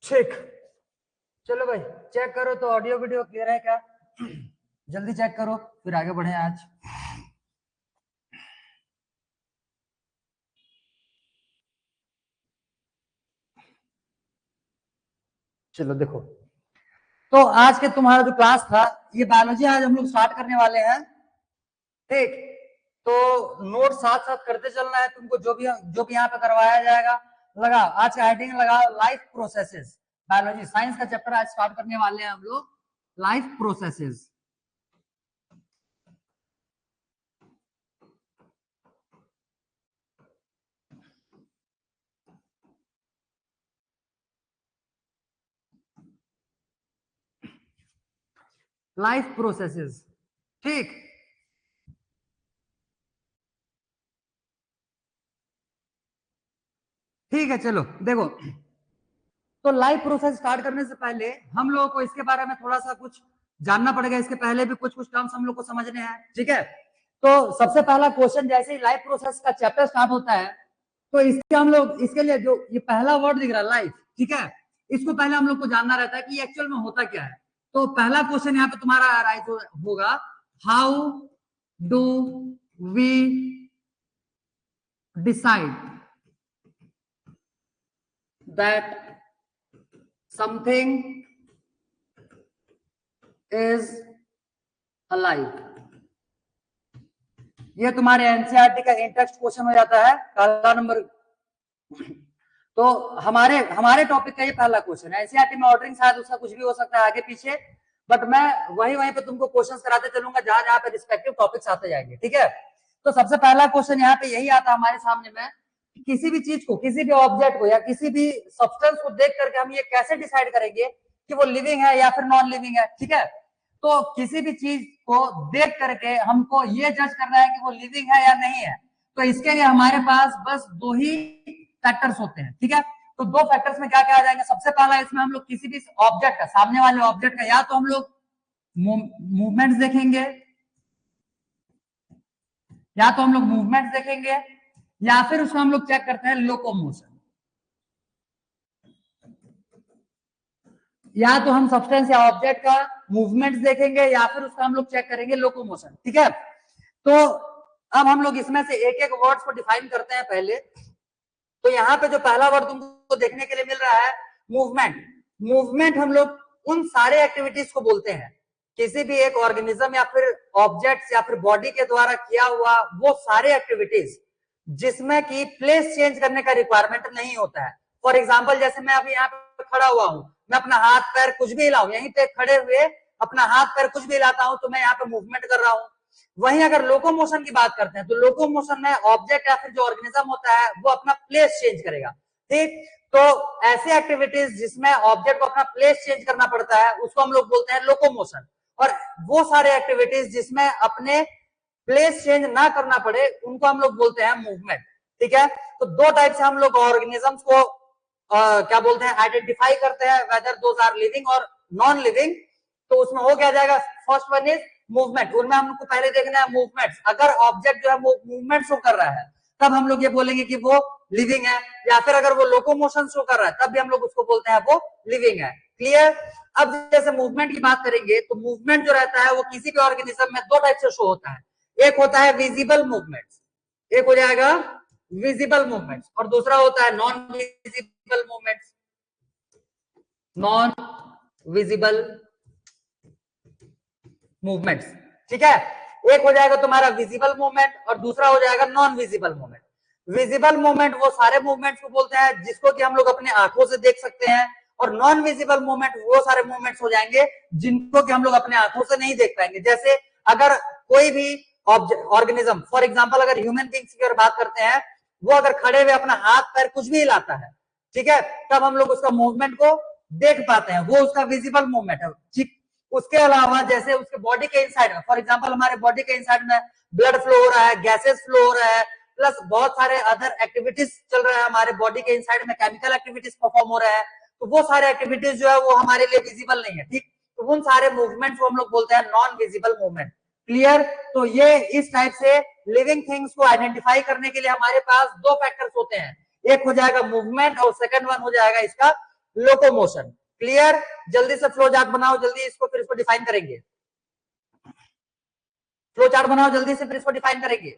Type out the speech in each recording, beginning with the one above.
ठीक, चलो भाई चेक करो तो ऑडियो वीडियो क्लियर है क्या? जल्दी चेक करो फिर आगे बढ़े आज। चलो देखो, तो आज के तुम्हारा जो क्लास था ये बायोलॉजी आज हम लोग स्टार्ट करने वाले हैं। ठीक, तो नोट साथ साथ करते चलना है तुमको, जो भी यहाँ पे करवाया जाएगा लगा। आज का हेडिंग लगा लाइफ प्रोसेसेस। बायोलॉजी साइंस का चैप्टर आज स्टार्ट करने वाले हैं हम लोग, लाइफ प्रोसेसेस। लाइफ प्रोसेसेस, ठीक। ठीक है, चलो देखो, तो लाइफ प्रोसेस स्टार्ट करने से पहले हम लोगों को इसके बारे में थोड़ा सा कुछ जानना पड़ेगा। इसके पहले भी कुछ कुछ टर्म्स हम लोग को समझने हैं, ठीक है। तो सबसे पहला क्वेश्चन, जैसे ही लाइफ प्रोसेस का चैप्टर स्टार्ट होता है तो इसके हम लोग इसके लिए जो ये पहला वर्ड दिख रहा है लाइफ, ठीक है, इसको पहले हम लोग को जानना रहता है कि एक्चुअल में होता क्या है। तो पहला क्वेश्चन यहाँ पे तुम्हारा राइट होगा, how do we decide that something is alive. ये तुम्हारे एनसीईआरटी का इंटेक्स्ट क्वेश्चन हो जाता है, पहला नंबर। तो हमारे हमारे टॉपिक का ये पहला क्वेश्चन है। एनसीईआरटी में ऑर्डरिंग शायद उसका कुछ भी हो सकता है आगे पीछे, बट मैं वहीं वहीं पे तुमको क्वेश्चंस कराते चलूंगा जहां जहां पे रिस्पेक्टिव टॉपिक्स आते जाएंगे, ठीक है। तो सबसे पहला क्वेश्चन यहाँ पे यही आता है हमारे सामने में, किसी भी चीज को, किसी भी ऑब्जेक्ट को या किसी भी सब्सटेंस को देख करके हम ये कैसे डिसाइड करेंगे कि वो लिविंग है या फिर नॉन लिविंग है, ठीक है। तो किसी भी चीज को देख करके हमको ये जज करना है कि वो लिविंग है या नहीं है, तो इसके लिए हमारे पास बस दो ही फैक्टर्स होते हैं, ठीक है। तो दो फैक्टर्स में क्या क्या आ जाएंगे, सबसे पहला इसमें हम लोग किसी भी ऑब्जेक्ट का, सामने वाले ऑब्जेक्ट का, या तो हम लोग मूवमेंट्स देखेंगे, या तो हम लोग मूवमेंट्स देखेंगे, या फिर उसको हम लोग चेक करते हैं लोकोमोशन। या तो हम सब्सटेंस या ऑब्जेक्ट का मूवमेंट्स देखेंगे या फिर उसका हम लोग चेक करेंगे लोकोमोशन, ठीक है। तो अब हम लोग इसमें से एक एक वर्ड्स को डिफाइन करते हैं पहले। तो यहाँ पे जो पहला वर्ड तुमको देखने के लिए मिल रहा है, मूवमेंट। मूवमेंट हम लोग उन सारे एक्टिविटीज को बोलते हैं, किसी भी एक ऑर्गेनिज्म या फिर ऑब्जेक्ट्स या फिर बॉडी के द्वारा किया हुआ वो सारे एक्टिविटीज जिसमें कि प्लेस चेंज करने का रिक्वायरमेंट नहीं होता है। फॉर एग्जाम्पल, जैसे मैं अभी यहाँ पे खड़ा हुआ हूँ, मैं अपना हाथ पैर कुछ भी हिलाऊं, यहीं पे खड़े हुए अपना हाथ पैर कुछ भी हिलाता हूं तो मैं यहाँ पे मूवमेंट कर रहा हूँ। वहीं अगर लोकोमोशन की बात करते हैं तो लोकोमोशन में ऑब्जेक्ट या फिर जो ऑर्गेनिज्म होता है वो अपना प्लेस चेंज करेगा, ठीक। तो ऐसे एक्टिविटीज जिसमें ऑब्जेक्ट को अपना प्लेस चेंज करना पड़ता है उसको हम लोग बोलते हैं लोकोमोशन। और वो सारे एक्टिविटीज जिसमें अपने प्लेस चेंज ना करना पड़े उनको हम लोग बोलते हैं मूवमेंट, ठीक है। तो दो टाइप से हम लोग ऑर्गेनिजम्स को क्या बोलते हैं, आइडेंटिफाई करते हैं, वेदर दोज आर लिविंग और नॉन लिविंग। तो उसमें हो क्या जाएगा, फर्स्ट वन इज मूवमेंट। उनमें हमको पहले देखना है मूवमेंट्स। अगर ऑब्जेक्ट जो है वो मूवमेंट शो कर रहा है तब हम लोग ये बोलेंगे कि वो लिविंग है, या फिर अगर वो लोकोमोशन शो कर रहा है तब भी हम लोग उसको बोलते हैं वो लिविंग है। क्लियर। अब जैसे मूवमेंट की बात करेंगे तो मूवमेंट जो रहता है वो किसी भी ऑर्गेनिज्म में दो टाइप से शो होता है। एक होता है विजिबल मूवमेंट्स, एक हो जाएगा विजिबल मूवमेंट्स, और दूसरा होता है non visible movements. Non visible movements, ठीक है। एक हो जाएगा तुम्हारा विजिबल मूवमेंट और दूसरा हो जाएगा non visible movement. Visible movement वो सारे मूवमेंट्स को बोलते हैं जिसको कि हम लोग अपने आंखों से देख सकते हैं, और नॉन विजिबल मूवमेंट वो सारे मूवमेंट्स हो जाएंगे जिनको कि हम लोग अपने आंखों से नहीं देख पाएंगे। जैसे अगर कोई भी ऑर्गेनिज्म, फॉर एग्जाम्पल अगर ह्यूमन बींग्स की अगर बात करते हैं, वो अगर खड़े हुए अपना हाथ पैर कुछ भी हिलाता है, ठीक है, तब हम लोग उसका मूवमेंट को देख पाते हैं, वो उसका विजिबल मूवमेंट है, ठीक। उसके अलावा जैसे उसके बॉडी के इनसाइड में, फॉर एग्जांपल हमारे बॉडी के इनसाइड में ब्लड फ्लो हो रहा है, गैसेस फ्लो हो रहा है, प्लस बहुत सारे अदर एक्टिविटीज चल रहा है हमारे बॉडी के इनसाइड में, केमिकल एक्टिविटीज परफॉर्म हो रहा है, तो वो सारे एक्टिविटीज जो है वो हमारे लिए विजिबल नहीं है, ठीक। तो उन सारे मूवमेंट को हम लोग बोलते हैं नॉन विजिबल मूवमेंट। क्लियर। तो ये इस टाइप से लिविंग थिंग्स को आइडेंटिफाई करने के लिए हमारे पास दो फैक्टर्स होते हैं, एक हो जाएगा मूवमेंट और सेकंड वन हो जाएगा इसका लोकोमोशन। क्लियर? जल्दी से फ्लो चार्ट बनाओ, जल्दी इसको, फिर इसको डिफाइन करेंगे। फ्लो चार्ट बनाओ जल्दी से, फिर इसको डिफाइन करेंगे।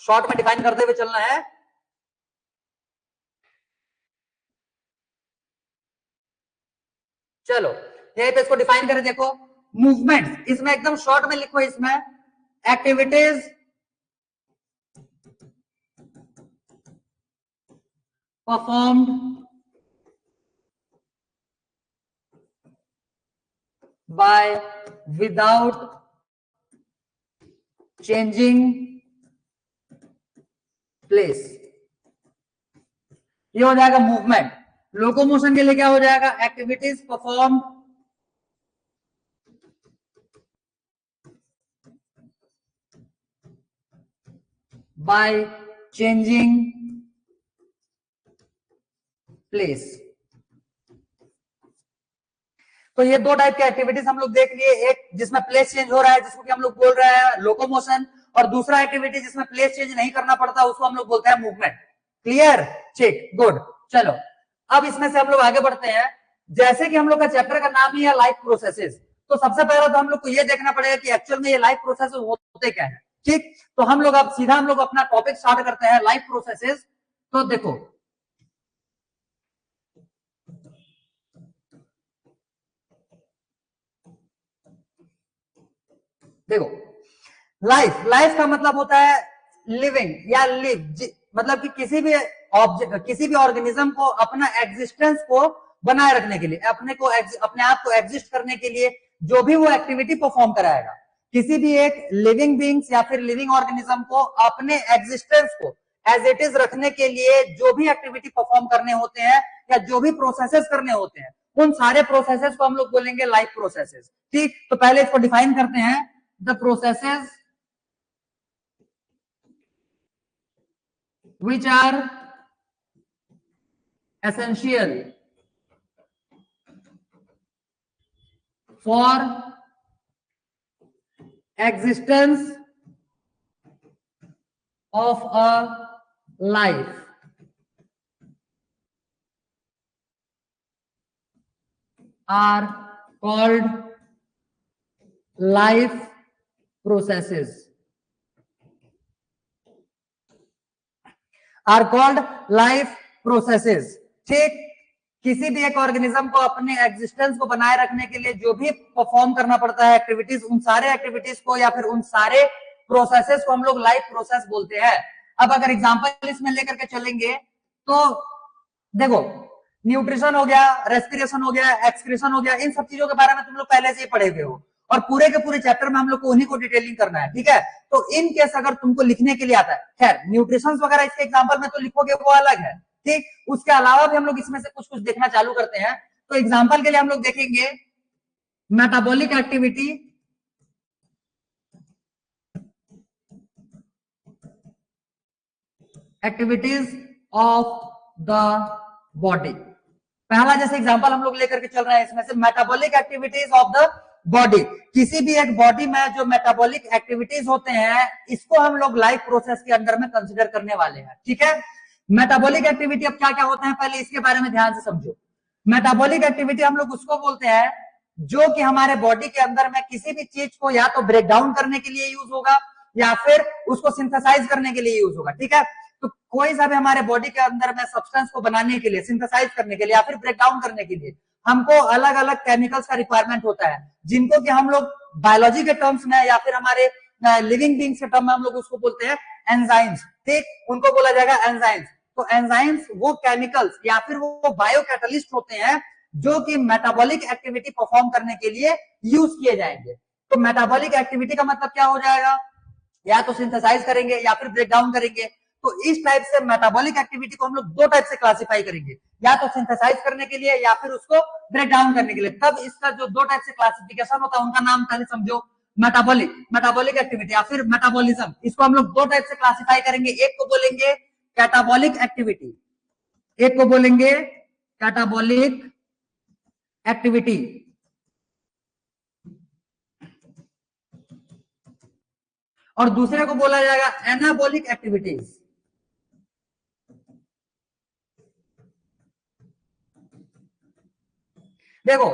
शॉर्ट में डिफाइन करते हुए चलना है। चलो यहीं पे इसको डिफाइन करें। देखो मूवमेंट, इसमें एकदम शॉर्ट में लिखो, इसमें activities performed by without changing place, ये हो जाएगा मूवमेंट। लोकोमोशन के लिए क्या हो जाएगा? Activities perform by changing place. तो ये दो टाइप के एक्टिविटीज हम लोग देख लिए, एक जिसमें प्लेस चेंज हो रहा है जिसको कि हम लोग बोल रहे हैं लोकोमोशन, और दूसरा एक्टिविटी जिसमें प्लेस चेंज नहीं करना पड़ता उसको हम लोग बोलते हैं मूवमेंट। क्लियर? ठीक, गुड। चलो अब इसमें से हम लोग आगे बढ़ते हैं। जैसे कि हम लोग का चैप्टर का नाम ही है लाइफ प्रोसेसेस, तो सबसे पहले तो हम लोग को ये देखना पड़ेगा कि एक्चुअल में ये लाइफ प्रोसेसेस होते क्या है। ठीक, तो हम लोग अब सीधा हम लोग अपना टॉपिक स्टार्ट करते हैं, लाइफ प्रोसेसेस। तो देखो देखो लाइफ, लाइफ का मतलब होता है लिविंग या लिव, मतलब कि किसी भी ऑब्जेक्ट, किसी भी ऑर्गेनिज्म को अपना एग्जिस्टेंस को बनाए रखने के लिए, अपने आप को एग्जिस्ट करने के लिए जो भी वो एक्टिविटी परफॉर्म कराएगा। किसी भी एक लिविंग बींग्स या फिर लिविंग ऑर्गेनिज्म को अपने एग्जिस्टेंस को एज इट इज रखने के लिए जो भी एक्टिविटी परफॉर्म करने होते हैं या जो भी प्रोसेसेस करने होते हैं, उन सारे प्रोसेसेस को हम लोग बोलेंगे लाइफ प्रोसेसेस। ठीक, तो पहले इसको डिफाइन करते हैं। The processes which are essential for existence of a life are called life processes, are called life processes। ठीक, किसी भी एक ऑर्गेनिज्म को अपने एग्जिस्टेंस को बनाए रखने के लिए जो भी परफॉर्म करना पड़ता है एक्टिविटीज, उन सारे एक्टिविटीज को या फिर उन सारे प्रोसेसेस को हम लोग लाइफ प्रोसेस बोलते हैं। अब अगर एग्जांपल इसमें लेकर के चलेंगे तो देखो न्यूट्रिशन हो गया, रेस्पिरेशन हो गया, एक्सक्रीशन हो गया, इन सब चीजों के बारे में तुम लोग पहले से ही पढ़े हुए हो और पूरे के पूरे चैप्टर में हम लोग को उन्हीं को डिटेलिंग करना है। ठीक है, तो इन केस अगर तुमको लिखने के लिए आता है, खैर न्यूट्रिशन वगैरह इसके एग्जाम्पल में तो लिखोगे वो अलग है। ठीक, उसके अलावा भी हम लोग इसमें से कुछ कुछ देखना चालू करते हैं। तो एग्जाम्पल के लिए हम लोग देखेंगे metabolic activity, activities of the body. पहला जैसे एग्जांपल हम लोग लेकर के चल रहे हैं इसमें से metabolic activities of the body. किसी भी एक बॉडी में जो मेटाबॉलिक एक्टिविटीज होते हैं इसको हम लोग लाइफ प्रोसेस के अंदर में कंसीडर करने वाले हैं। ठीक है, मेटाबॉलिक एक्टिविटी अब क्या क्या होता है पहले इसके बारे में ध्यान से समझो। मेटाबॉलिक एक्टिविटी हम लोग उसको बोलते हैं जो कि हमारे बॉडी के अंदर में किसी भी चीज को या तो ब्रेक डाउन करने के लिए यूज होगा या फिर उसको सिंथेसाइज करने के लिए यूज होगा। ठीक है, तो कोई सा भी हमारे बॉडी के अंदर में सब्सटेंस को बनाने के लिए, सिंथेसाइज करने के लिए या फिर ब्रेक डाउन करने के लिए हमको अलग अलग केमिकल्स का रिक्वायरमेंट होता है, जिनको कि हम लोग बायोलॉजी के टर्म्स में या फिर हमारे लिविंग बींग्स के टर्म में हम लोग उसको बोलते हैं एंजाइम्स। ठीक, उनको बोला जाएगा एंजाइम्स। तो एंजाइम्स वो केमिकल्स या फिर वो बायो कैटलिस्ट होते हैं जो कि मेटाबॉलिक एक्टिविटी परफॉर्म करने के लिए यूज किए जाएंगे। तो मेटाबॉलिक एक्टिविटी का मतलब क्या हो जाएगा, या तो सिंथेसाइज करेंगे या फिर ब्रेक डाउन करेंगे। तो इस टाइप से मेटाबॉलिक एक्टिविटी को हम लोग दो टाइप से क्लासिफाई करेंगे, या तो सिंथेसाइज करने के लिए या फिर उसको ब्रेक डाउन करने के लिए। तब इसका जो दो टाइप से क्लासिफिकेशन होता है उनका नाम पहले समझो, मेटाबॉलिक, मेटाबॉलिक एक्टिविटी या फिर मेटाबॉलिज्म। इसको हम लोग दो टाइप से क्लासिफाई करेंगे, एक को बोलेंगे कैटाबॉलिक एक्टिविटी, एक को बोलेंगे कैटाबॉलिक एक्टिविटी, और दूसरे को बोला जाएगा एनाबॉलिक एक्टिविटीज। देखो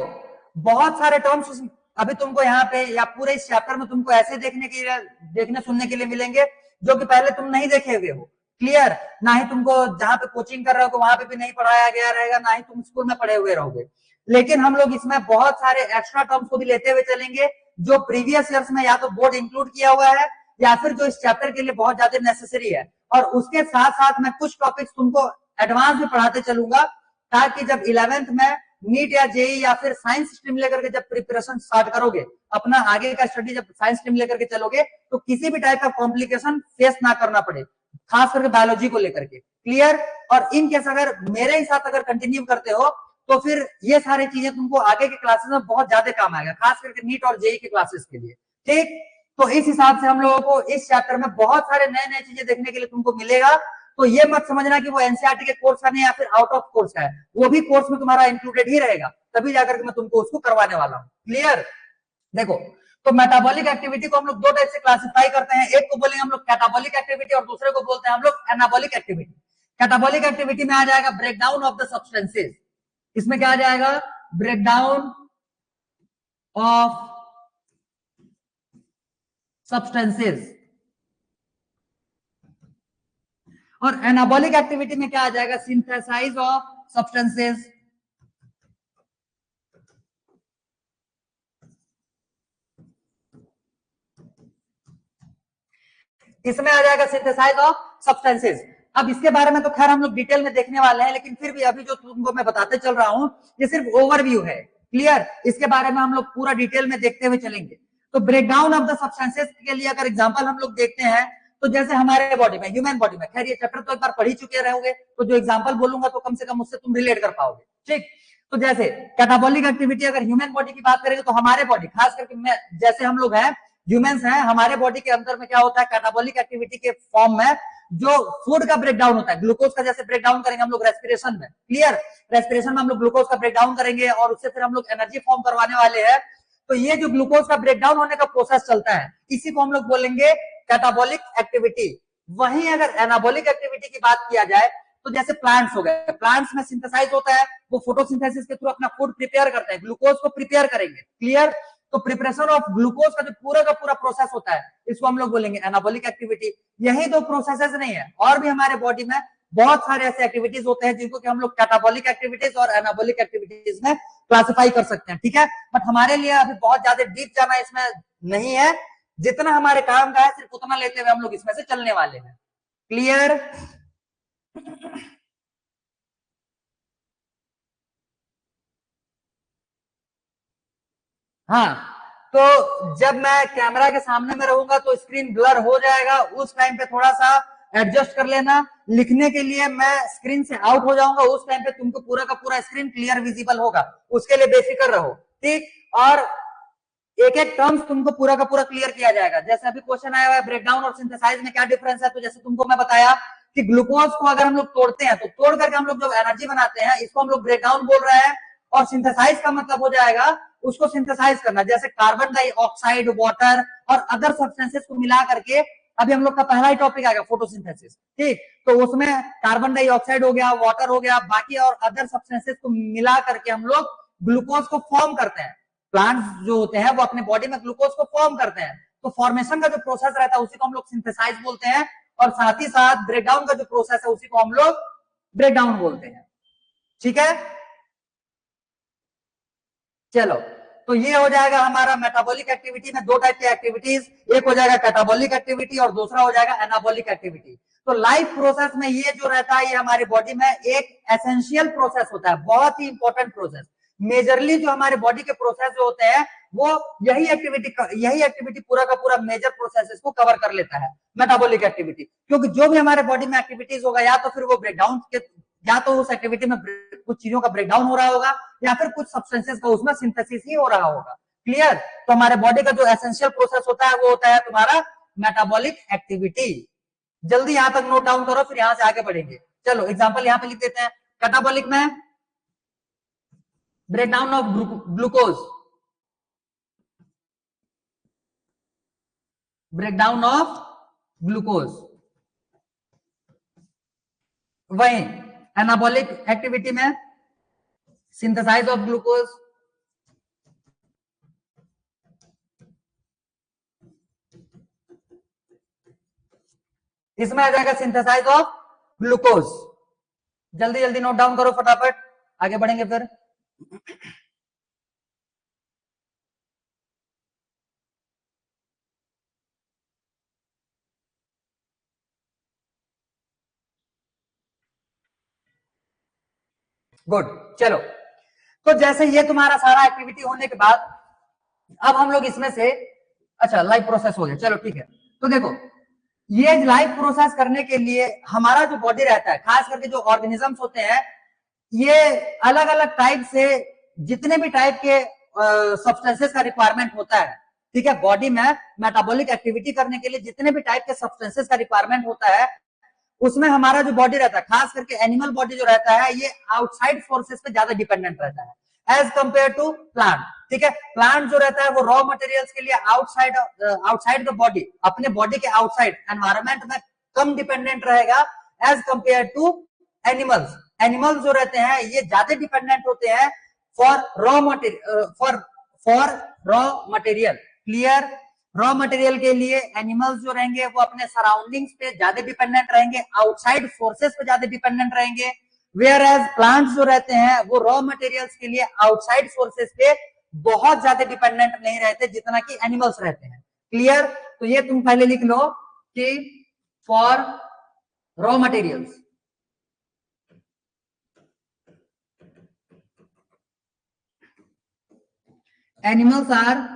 बहुत सारे टर्म्स अभी तुमको यहाँ पे या पूरे इस चैप्टर में तुमको ऐसे देखने सुनने के लिए मिलेंगे जो कि पहले तुम नहीं देखे हुए हो। क्लियर? ना ही तुमको जहां पे कोचिंग कर रहे हो वहां पे भी नहीं पढ़ाया गया रहेगा, ना ही तुम स्कूल में पढ़े हुए रहोगे। लेकिन हम लोग इसमें बहुत सारे एक्स्ट्रा टर्म्स को भी लेते हुए चलेंगे जो प्रीवियस ईयर्स में या तो बोर्ड इंक्लूड किया हुआ है या फिर जो इस चैप्टर के लिए बहुत ज्यादा नेसेसरी है। और उसके साथ साथ मैं कुछ टॉपिक्स तुमको एडवांस में पढ़ाते चलूंगा ताकि जब 11th में नीट या जेई या फिर साइंस स्ट्रीम लेकर के जब प्रिपरेशन स्टार्ट करोगे, अपना आगे का स्टडी जब साइंस स्ट्रीम लेकर के चलोगे तो किसी भी टाइप का कॉम्प्लिकेशन फेस ना करना पड़े, खास करके बायोलॉजी को लेकर के। क्लियर? और इन केस अगर मेरे ही साथ अगर कंटिन्यू करते हो तो फिर ये सारी चीजें तुमको आगे के क्लासेस में बहुत ज्यादा काम आएगा, खास करके नीट और जेई के क्लासेस के लिए। ठीक? तो इस हिसाब से हम लोगों को इस चैप्टर में बहुत सारे नए नए चीजें देखने के लिए तुमको मिलेगा। तो ये मत समझना कि वो एनसीईआरटी के कोर्स का नहीं या फिर आउट ऑफ कोर्स का है, वो भी कोर्स में तुम्हारा इंक्लूडेड ही रहेगा, तभी जाकर के मैं तुमको उसको करवाने वाला हूँ। क्लियर? देखो तो मेटाबॉलिक एक्टिविटी को हम लोग दो टाइप से क्लासिफाई करते हैं, एक को बोलेंगे हम लोग कैटाबॉलिक एक्टिविटी और दूसरे को बोलते हैं हम लोग एनाबॉलिक एक्टिविटी। कैटाबॉलिक एक्टिविटी में आ जाएगा ब्रेकडाउन ऑफ द सब्सटेंसेस, इसमें क्या आ जाएगा? Breakdown of substances. और एनाबॉलिक एक्टिविटी में क्या आ जाएगा? Synthesise of substances. इसमें आ जाएगा सिंथेसाइज ऑफ सब्सटेंसेस। अब इसके बारे में तो खैर हम लोग डिटेल में देखने वाले हैं, लेकिन फिर भी अभी जो तुमको मैं बताते चल रहा हूं ये सिर्फ ओवरव्यू है। क्लियर? इसके बारे में हम लोग पूरा डिटेल में देखते हुए चलेंगे। तो ब्रेकडाउन ऑफ द सब्सटेंसेस के लिए अगर एग्जांपल हम लोग देखते हैं तो जैसे हमारे बॉडी में, ह्यूमन बॉडी में, खैर ये चैप्टर तो एक बार पढ़ ही चुके रहोगे तो जो एग्जांपल बोलूंगा तो कम से कम उससे तुम रिलेट कर पाओगे। ठीक? तो जैसे कैटाबॉलिक एक्टिविटी अगर ह्यूमन बॉडी की बात करेंगे तो हमारे बॉडी, खास करके मैं जैसे हम लोग हैं ह्यूमंस हैं, हमारे बॉडी के अंदर में क्या होता है? कैटाबॉलिक एक्टिविटी के फॉर्म में जो फूड का ब्रेकडाउन होता है, ग्लूकोज का जैसे ब्रेकडाउन करेंगे हम लोग रेस्पिरेशन में। क्लियर? रेस्पिरेशन में हम लोग ग्लूकोज का ब्रेकडाउन करेंगे और उससे फिर हम लोग एनर्जी फॉर्म करवाने वाले हैं। तो ये जो ग्लूकोज का ब्रेकडाउन होने का प्रोसेस चलता है इसी को हम लोग बोलेंगे कैटाबॉलिक एक्टिविटी। वहीं अगर एनाबॉलिक एक्टिविटी की बात किया जाए तो जैसे प्लांट्स हो गए, प्लांट्स में सिंथेसाइज होता है, वो फोटोसिंथेसिस के थ्रू अपना फूड प्रिपेयर करते हैं, ग्लूकोज को प्रिपेयर करेंगे। क्लियर? तो प्रिपरेशन ऑफ ग्लूकोज का जो पूरा का पूरा प्रोसेस होता है इसको हम लोग बोलेंगे एनाबॉलिक एक्टिविटी। यही दो प्रोसेसेस नहीं है, और भी हमारे बॉडी में बहुत सारे ऐसे एक्टिविटीज होते हैं जिनको कि हम लोग कैटाबॉलिक एक्टिविटीज और एनाबॉलिक एक्टिविटीज में क्लासिफाई कर सकते हैं। ठीक है? बट हमारे लिए अभी बहुत ज्यादा डीप जाना इसमें नहीं है, जितना हमारे काम का है सिर्फ उतना लेते हुए हम लोग इसमें से चलने वाले हैं। क्लियर? हाँ, तो जब मैं कैमरा के सामने में रहूंगा तो स्क्रीन ब्लर हो जाएगा, उस टाइम पे थोड़ा सा एडजस्ट कर लेना। लिखने के लिए मैं स्क्रीन से आउट हो जाऊंगा, उस टाइम पे तुमको पूरा का पूरा स्क्रीन क्लियर विजिबल होगा, उसके लिए बेफिक्र रहो। ठीक? और एक एक टर्म्स तुमको पूरा का पूरा क्लियर किया जाएगा। जैसे अभी क्वेश्चन आया हुआ है ब्रेकडाउन और सिंथेसाइज में क्या डिफरेंस है, तो जैसे तुमको मैं बताया कि ग्लूकोज को अगर हम लोग तोड़ते हैं तो तोड़ करके हम लोग जो एनर्जी बनाते हैं इसको हम लोग ब्रेकडाउन बोल रहे हैं, और सिंथेसाइज का मतलब हो जाएगा उसको सिंथेसाइज करना, जैसे कार्बन डाइऑक्साइड, वाटर और अदर सब्सटेंसेस को मिला करके। अभी हम लोग का पहला ही टॉपिक आएगा फोटोसिंथेसिस। ठीक? तो उसमें कार्बन डाइऑक्साइड हो गया, वाटर हो गया, बाकी और अदर सब्सटेंसेस को मिला करके हम लोग ग्लूकोज को फॉर्म करते हैं। प्लांट्स जो होते हैं वो अपने बॉडी में ग्लूकोज को फॉर्म करते हैं, तो फॉर्मेशन का जो प्रोसेस रहता है उसी को हम लोग सिंथेसाइज बोलते हैं, और साथ ही साथ ब्रेकडाउन का जो प्रोसेस है उसी को हम लोग ब्रेकडाउन बोलते हैं। ठीक है? चलो, तो ये हो जाएगा हमारा मेटाबॉलिक एक्टिविटी में दो टाइप की एक्टिविटीज, एक हो जाएगा कैटाबॉलिक एक्टिविटी और दूसरा हो जाएगा एनाबॉलिक एक्टिविटी। तो लाइफ प्रोसेस में ये जो रहता है ये हमारी बॉडी में एक एसेंशियल प्रोसेस होता है, बहुत ही इंपॉर्टेंट प्रोसेस। मेजरली जो हमारे बॉडी के प्रोसेस जो होते हैं वो यही एक्टिविटी पूरा का पूरा मेजर प्रोसेस को कवर कर लेता है, मेटाबॉलिक एक्टिविटी। क्योंकि जो भी हमारे बॉडी में एक्टिविटीज होगा या तो फिर वो ब्रेकडाउन के, या तो उस एक्टिविटी में कुछ चीजों का ब्रेकडाउन हो रहा होगा या फिर कुछ सब्सटेंसेस का उसमें सिंथेसिस ही हो रहा होगा। क्लियर? तो हमारे बॉडी का जो एसेंशियल प्रोसेस होता है वो होता है तुम्हारा मेटाबॉलिक एक्टिविटी। जल्दी यहां तक नोट डाउन करो, फिर यहां से आगे बढ़ेंगे। चलो एग्जांपल यहां पे लिख देते हैं। कैटाबॉलिक में breakdown of glucose, breakdown of glucose. वहीं एनाबॉलिक एक्टिविटी में सिंथेसाइज ऑफ ग्लूकोज, इसमें आ जाएगा सिंथेसाइज ऑफ ग्लूकोज। जल्दी जल्दी नोट डाउन करो फटाफट, आगे बढ़ेंगे फिर। गुड, चलो। तो जैसे ये तुम्हारा सारा एक्टिविटी होने के बाद अब हम लोग इसमें से, अच्छा लाइव प्रोसेस हो गया, चलो ठीक है। तो देखो ये लाइव प्रोसेस करने के लिए हमारा जो बॉडी रहता है, खास करके जो ऑर्गेनिजम्स होते हैं, ये अलग अलग टाइप से, जितने भी टाइप के सब्सटेंसेस का रिक्वायरमेंट होता है, ठीक है, बॉडी में मेटाबॉलिक एक्टिविटी करने के लिए जितने भी टाइप के सब्सटेंसेस का रिक्वायरमेंट होता है, उसमें हमारा जो बॉडी रहता है, खास करके एनिमल बॉडी जो रहता है, ये आउटसाइड सोर्सेस पे ज्यादा डिपेंडेंट रहता है एज कंपेयर टू प्लांट। ठीक है, प्लांट जो रहता है वो रॉ मटेरियल्स के लिए आउटसाइड द बॉडी, अपने बॉडी के आउटसाइड एनवायरमेंट में कम डिपेंडेंट रहेगा as compare to animals. Animals जो रहते हैं ये ज्यादा डिपेंडेंट होते हैं for raw material. Clear? Raw material के लिए एनिमल्स जो रहेंगे वो अपने सराउंडिंग्स पे ज्यादा डिपेंडेंट रहेंगे, आउटसाइड सोर्सेस पे ज्यादा डिपेंडेंट रहेंगे। वेयर एज प्लांट्स जो रहते हैं वो रॉ मटेरियल्स के लिए आउटसाइड सोर्सेस पे बहुत ज्यादा डिपेंडेंट नहीं रहते जितना कि एनिमल्स रहते हैं। क्लियर? तो ये तुम पहले लिख लो कि for raw materials animals are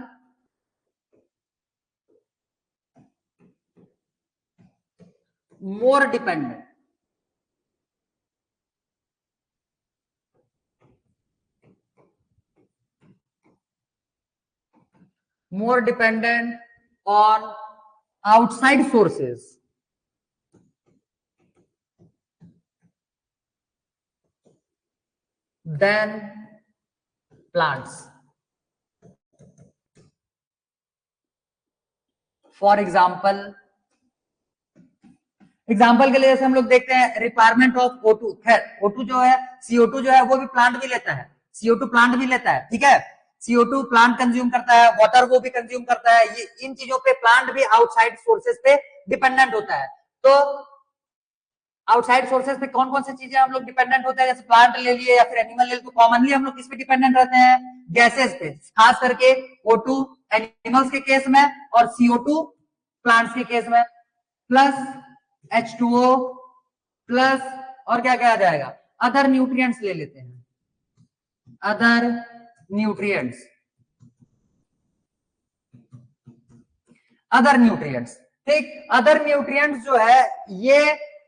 more dependent on outside sources than plants. For example के लिए जैसे हम लोग देखते हैं रिक्वायरमेंट ऑफ O2। खैर O2 जो है, CO2 जो है वो भी प्लांट भी लेता है, CO2 प्लांट भी लेता है, ठीक है, CO2 प्लांट कंज्यूम करता है, वाटर वो भी कंज्यूम करता है। ये इन चीजों पे प्लांट भी आउटसाइड सोर्सेस पे डिपेंडेंट होता है। तो आउटसाइड सोर्सेस पे कौन कौन सी चीजें हम लोग डिपेंडेंट होते हैं, जैसे प्लांट ले लिए या फिर एनिमल ले लिए, तो कॉमनली हम लोग किस पे डिपेंडेंट रहते हैं? गैसेस पे, खास करके O2 एनिमल्स के केस में और CO2 प्लांट्स के केस में, प्लस H2O प्लस और क्या कहा जाएगा, अदर न्यूट्रिएंट्स ले लेते हैं, अदर न्यूट्रिएंट्स, ठीक। अदर न्यूट्रिएंट्स जो है ये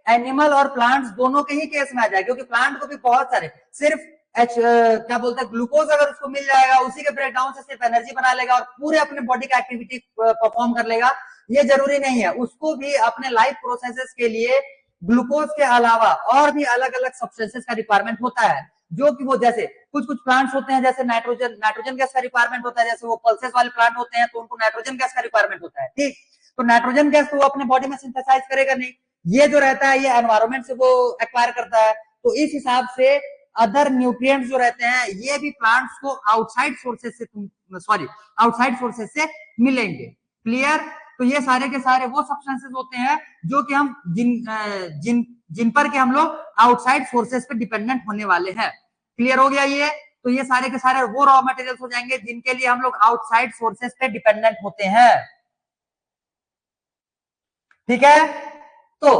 एनिमल और प्लांट्स दोनों के ही केस में आ जाएगा, क्योंकि प्लांट को भी बहुत सारे, सिर्फ क्या बोलते हैं, ग्लूकोज अगर उसको मिल जाएगा, उसी के ब्रेकडाउन से सिर्फ एनर्जी बना लेगा और पूरे अपने बॉडी का एक्टिविटी परफॉर्म कर लेगा, ये जरूरी नहीं है। उसको भी अपने लाइफ प्रोसेसेस के लिए ग्लूकोज के अलावा और भी अलग अलग सब्सटेंसेस का रिक्वायरमेंट होता है, जो कि वो जैसे कुछ प्लांट्स होते हैं, जैसे नाइट्रोजन गैस का रिक्वायरमेंट होता है, जैसे वो पल्सेस वाले प्लांट होते हैं तो उनको नाइट्रोजन गैस का रिक्वायरमेंट होता है, ठीक। तो नाइट्रोजन गैस तो वो अपने बॉडी में सिंथेसाइज करेगा नहीं, ये जो रहता है ये एनवायरमेंट से वो एक्वायर करता है। तो इस हिसाब से अदर न्यूट्रिएंट्स जो रहते हैं ये भी प्लांट्स को आउटसाइड सोर्सेस से मिलेंगे। क्लियर? तो ये सारे के सारे वो सब्सटेंसेस होते हैं जो कि हम जिन पर के हम लोग आउटसाइड सोर्सेस पे डिपेंडेंट होने वाले हैं। क्लियर हो गया ये? तो ये सारे के सारे वो रॉ मटेरियल्स हो जाएंगे जिनके लिए हम लोग आउटसाइड सोर्सेस पे डिपेंडेंट होते हैं। ठीक है? तो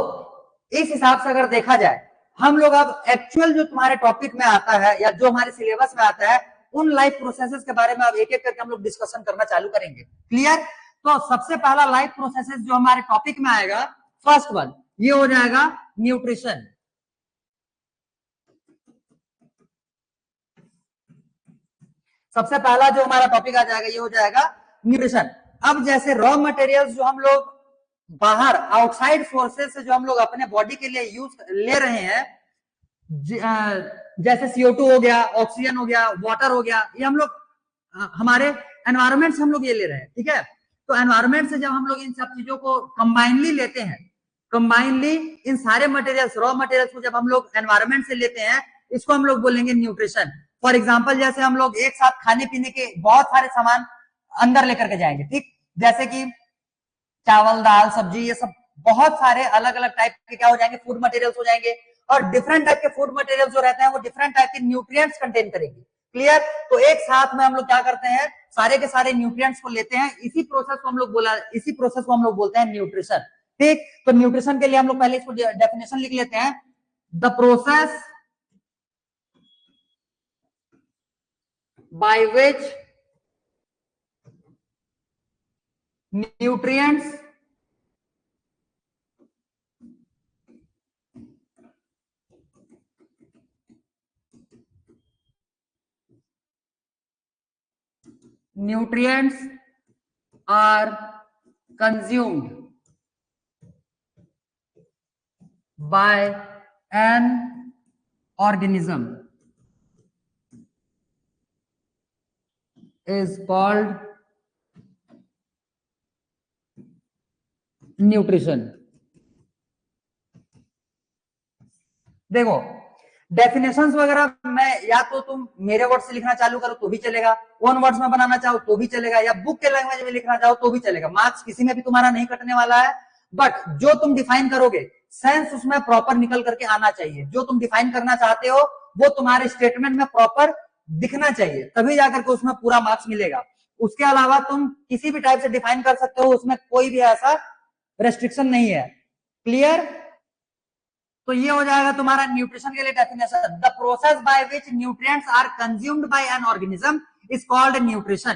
इस हिसाब से अगर देखा जाए, हम लोग अब एक्चुअल जो तुम्हारे टॉपिक में आता है या जो हमारे सिलेबस में आता है, उन लाइफ प्रोसेसेस के बारे में अब एक एक करके हम लोग डिस्कशन करना चालू करेंगे। क्लियर? तो सबसे पहला लाइफ प्रोसेसेस जो हमारे टॉपिक में आएगा, फर्स्ट वन, ये हो जाएगा न्यूट्रिशन। सबसे पहला जो हमारा टॉपिक आ जाएगा ये हो जाएगा न्यूट्रिशन। अब जैसे रॉ मटेरियल्स जो हम लोग बाहर आउटसाइड सोर्सेस से जो हम लोग अपने बॉडी के लिए यूज ले रहे हैं, जैसे CO2 हो गया, ऑक्सीजन हो गया, वाटर हो गया, ये हम लोग हमारे एनवायरमेंट से हम लोग ये ले रहे हैं, ठीक है। तो एनवायरमेंट से जब हम लोग इन सब चीजों को कंबाइनली लेते हैं, कंबाइनली इन सारे मटेरियल्स, रॉ मटेरियल्स को जब हम लोग एनवायरमेंट से लेते हैं, इसको हम लोग बोलेंगे न्यूट्रिशन। फॉर एग्जाम्पल, जैसे हम लोग एक साथ खाने पीने के बहुत सारे सामान अंदर लेकर के जाएंगे, ठीक, जैसे कि चावल, दाल, सब्जी, ये सब बहुत सारे अलग अलग टाइप के क्या हो जाएंगे, फूड मटेरियल्स हो जाएंगे, और डिफरेंट टाइप के फूड मटेरियल जो रहते हैं वो डिफरेंट टाइप के न्यूट्रिएंट्स कंटेन करेंगे। क्लियर? तो एक साथ में हम लोग क्या करते हैं, सारे के सारे न्यूट्रिएंट्स को लेते हैं, इसी प्रोसेस को हम लोग बोलते हैं न्यूट्रिशन। ठीक, तो न्यूट्रिशन के लिए हम लोग पहले इसको डेफिनेशन लिख लेते हैं। The process by which nutrients are consumed by an organism is called nutrition. देखो डेफिनेशंस वगैरह मैं या तो तुम मेरे वर्ड से लिखना चालू करो तो भी चलेगा, वन वर्ड्स में बनाना चाहो तो भी चलेगा, या बुक के लैंग्वेज में लिखना चाहो तो भी चलेगा, मार्क्स किसी में भी तुम्हारा नहीं कटने वाला है। बट जो तुम डिफाइन करोगे सेंस उसमें प्रॉपर निकल करके आना चाहिए, जो तुम डिफाइन करना चाहते हो वो तुम्हारे स्टेटमेंट में प्रॉपर दिखना चाहिए, तभी जाकर के उसमें पूरा मार्क्स मिलेगा। उसके अलावा तुम किसी भी टाइप से डिफाइन कर सकते हो, उसमें कोई भी ऐसा रेस्ट्रिक्शन नहीं है। क्लियर? तो ये हो जाएगा तुम्हारा न्यूट्रिशन के लिए definition. The process by which nutrients are consumed by an organism is called nutrition.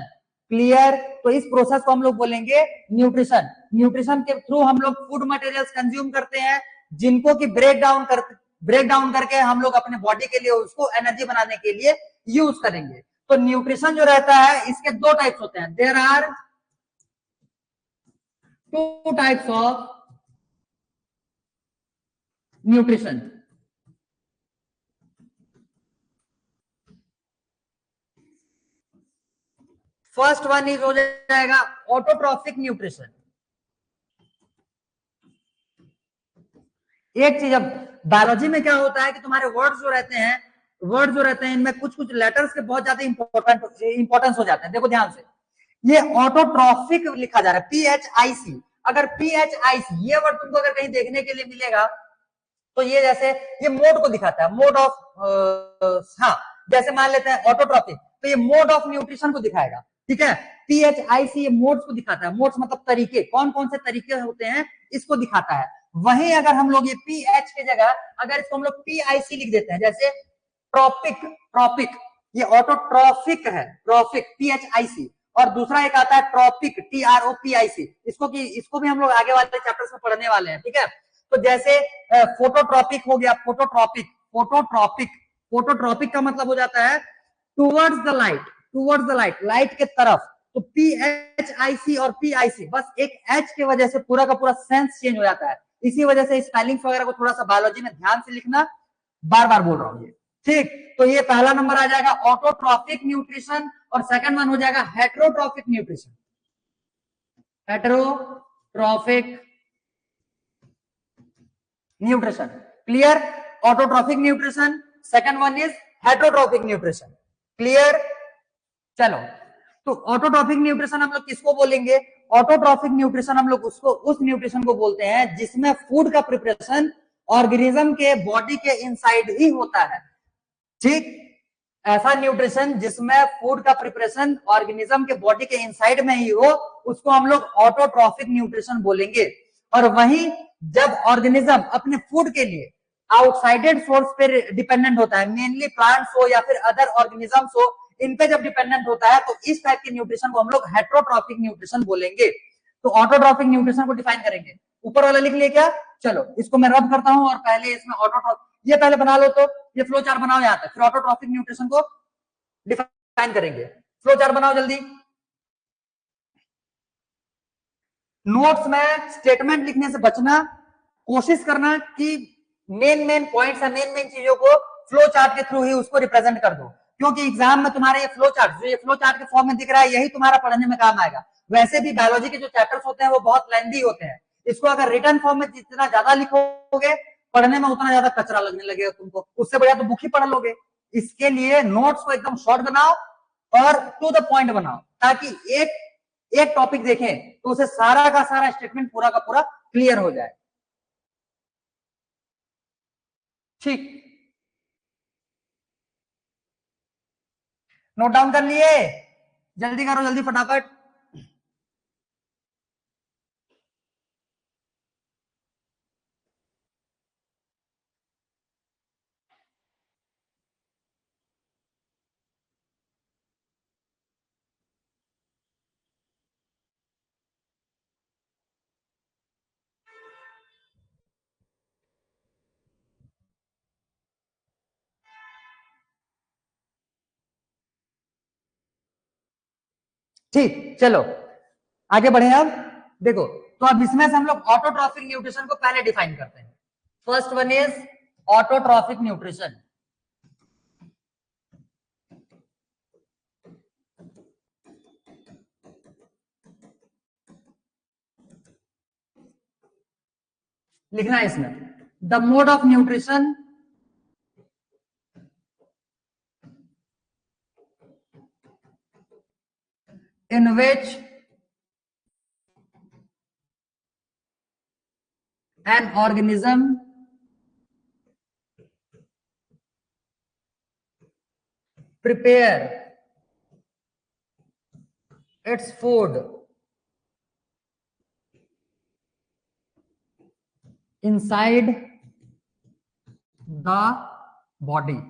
Clear? तो इस प्रोसेस को हम लोग बोलेंगे न्यूट्रिशन। न्यूट्रिशन के थ्रू हम लोग फूड मटेरियल्स कंज्यूम करते हैं, जिनको कि ब्रेक डाउन करके हम लोग अपने बॉडी के लिए उसको एनर्जी बनाने के लिए यूज करेंगे। तो न्यूट्रिशन जो रहता है इसके दो टाइप्स होते हैं, there are two types of nutrition. First one is हो जाएगा ऑटोट्रॉफिक न्यूट्रिशन। एक चीज, अब बायोलॉजी में क्या होता है कि तुम्हारे वर्ड्स जो रहते हैं इनमें कुछ कुछ लेटर्स के बहुत ज्यादा इंपॉर्टेंस हो जाते हैं। देखो ध्यान से, ये ऑटोट्रॉफिक लिखा जा रहा है PHIC। अगर PHIC ये वर्ड तुमको अगर कहीं देखने के लिए मिलेगा तो ये जैसे ये मोड को दिखाता है, मोड ऑफ, हाँ जैसे मान लेते हैं ऑटोट्रॉफिक, तो ये मोड ऑफ न्यूट्रिशन को दिखाएगा। ठीक है, PHIC ये मोड्स को दिखाता है, मोड्स मतलब तरीके, कौन कौन से तरीके होते हैं इसको दिखाता है। वहीं अगर हम लोग ये PH की जगह अगर इसको हम लोग PIC लिख देते हैं, जैसे ट्रॉपिक, ये ऑटोट्रॉफिक है, ट्रॉफिक PHIC, और दूसरा एक आता है ट्रॉपिक TROPIC, इसको भी हम लोग आगे वाले चैप्टर्स में पढ़ने वाले हैं। ठीक है, तो जैसे फोटोट्रॉपिक हो गया, फोटोट्रॉपिक का मतलब हो जाता है टुवर्ड्स द लाइट, लाइट के तरफ। तो PHIC और PIC बस एक H की वजह से पूरा का पूरा सेंस चेंज हो जाता है। इसी वजह से स्पेलिंग्स वगैरह को थोड़ा सा बायोलॉजी में ध्यान से लिखना, बार बार बोल रहा हूं ये। ठीक, तो ये पहला नंबर आ जाएगा ऑटोट्रॉफिक न्यूट्रिशन, और सेकंड वन हो जाएगा heterotrophic nutrition. Heterotrophic nutrition. Clear? Autotrophic nutrition, second one is heterotrophic nutrition. Clear? चलो, तो ऑटोट्रॉफिक न्यूट्रिशन हम लोग किसको बोलेंगे? ऑटोट्रॉफिक न्यूट्रिशन हम लोग उस न्यूट्रिशन को बोलते हैं जिसमें फूड का प्रिपरेशन ऑर्गेनिज्म के बॉडी के इनसाइड ही होता है। ठीक, ऐसा न्यूट्रिशन जिसमें फूड का प्रिपरेशन ऑर्गेनिज्म के बॉडी के इनसाइड में ही हो, उसको हम लोग ऑटोट्रॉफिक न्यूट्रिशन बोलेंगे। और वहीं जब ऑर्गेनिज्म अपने फूड के लिए आउटसाइडेड सोर्स पे डिपेंडेंट होता है, मेनली प्लांट्स हो या फिर अदर ऑर्गेनिजम्स हो, इन पे जब डिपेंडेंट होता है तो इस टाइप के न्यूट्रिशन को हम लोग हेटेरोट्रॉफिक न्यूट्रिशन बोलेंगे। तो ऑटोट्रॉफिक न्यूट्रिशन को डिफाइन करेंगे, ऊपर वाला लिख लिया क्या? चलो इसको मैं रब करता हूं और पहले इसमें ऑटोट्रॉफिक ये पहले बना लो, तो ये फ्लो चार्ट बनाओ यहाँ तक, फिर ऑटोट्रॉफिक न्यूट्रिशन को डिफाइन करेंगे। फ्लो चार्ट बनाओ जल्दी। नोट्स में स्टेटमेंट लिखने से बचना, कोशिश करना कि मेन पॉइंट्स है, मेन चीजों को फ्लो चार्ट के थ्रू ही उसको रिप्रेजेंट कर दो, क्योंकि एग्जाम में तुम्हारे ये फ्लो चार्ट के फॉर्म में दिख रहा है, यही तुम्हारा पढ़ने में काम आएगा। वैसे भी बायोलॉजी के जो चैप्टर्स होते हैं वो बहुत लेंथी होते हैं, इसको अगर रिटन फॉर्म में जितना ज्यादा लिखोगे पढ़ने में उतना ज्यादा कचरा लगने लगेगा तुमको, उससे बढ़िया तो बुक ही पढ़ लोगे। इसके लिए नोट्स को एकदम शॉर्ट बनाओ और टू द पॉइंट बनाओ, ताकि एक टॉपिक देखें तो उसे सारा का सारा स्टेटमेंट पूरा का पूरा क्लियर हो जाए। ठीक, नोट डाउन कर लिए? जल्दी करो, जल्दी फटाफट। ठीक, चलो आगे बढ़े। अब देखो, तो अब इसमें से हम लोग ऑटोट्रॉफिक न्यूट्रिशन को पहले डिफाइन करते हैं। First one is autotrophic nutrition. लिखना है इसमें, the mode of nutrition in which an organism prepare its food inside the body.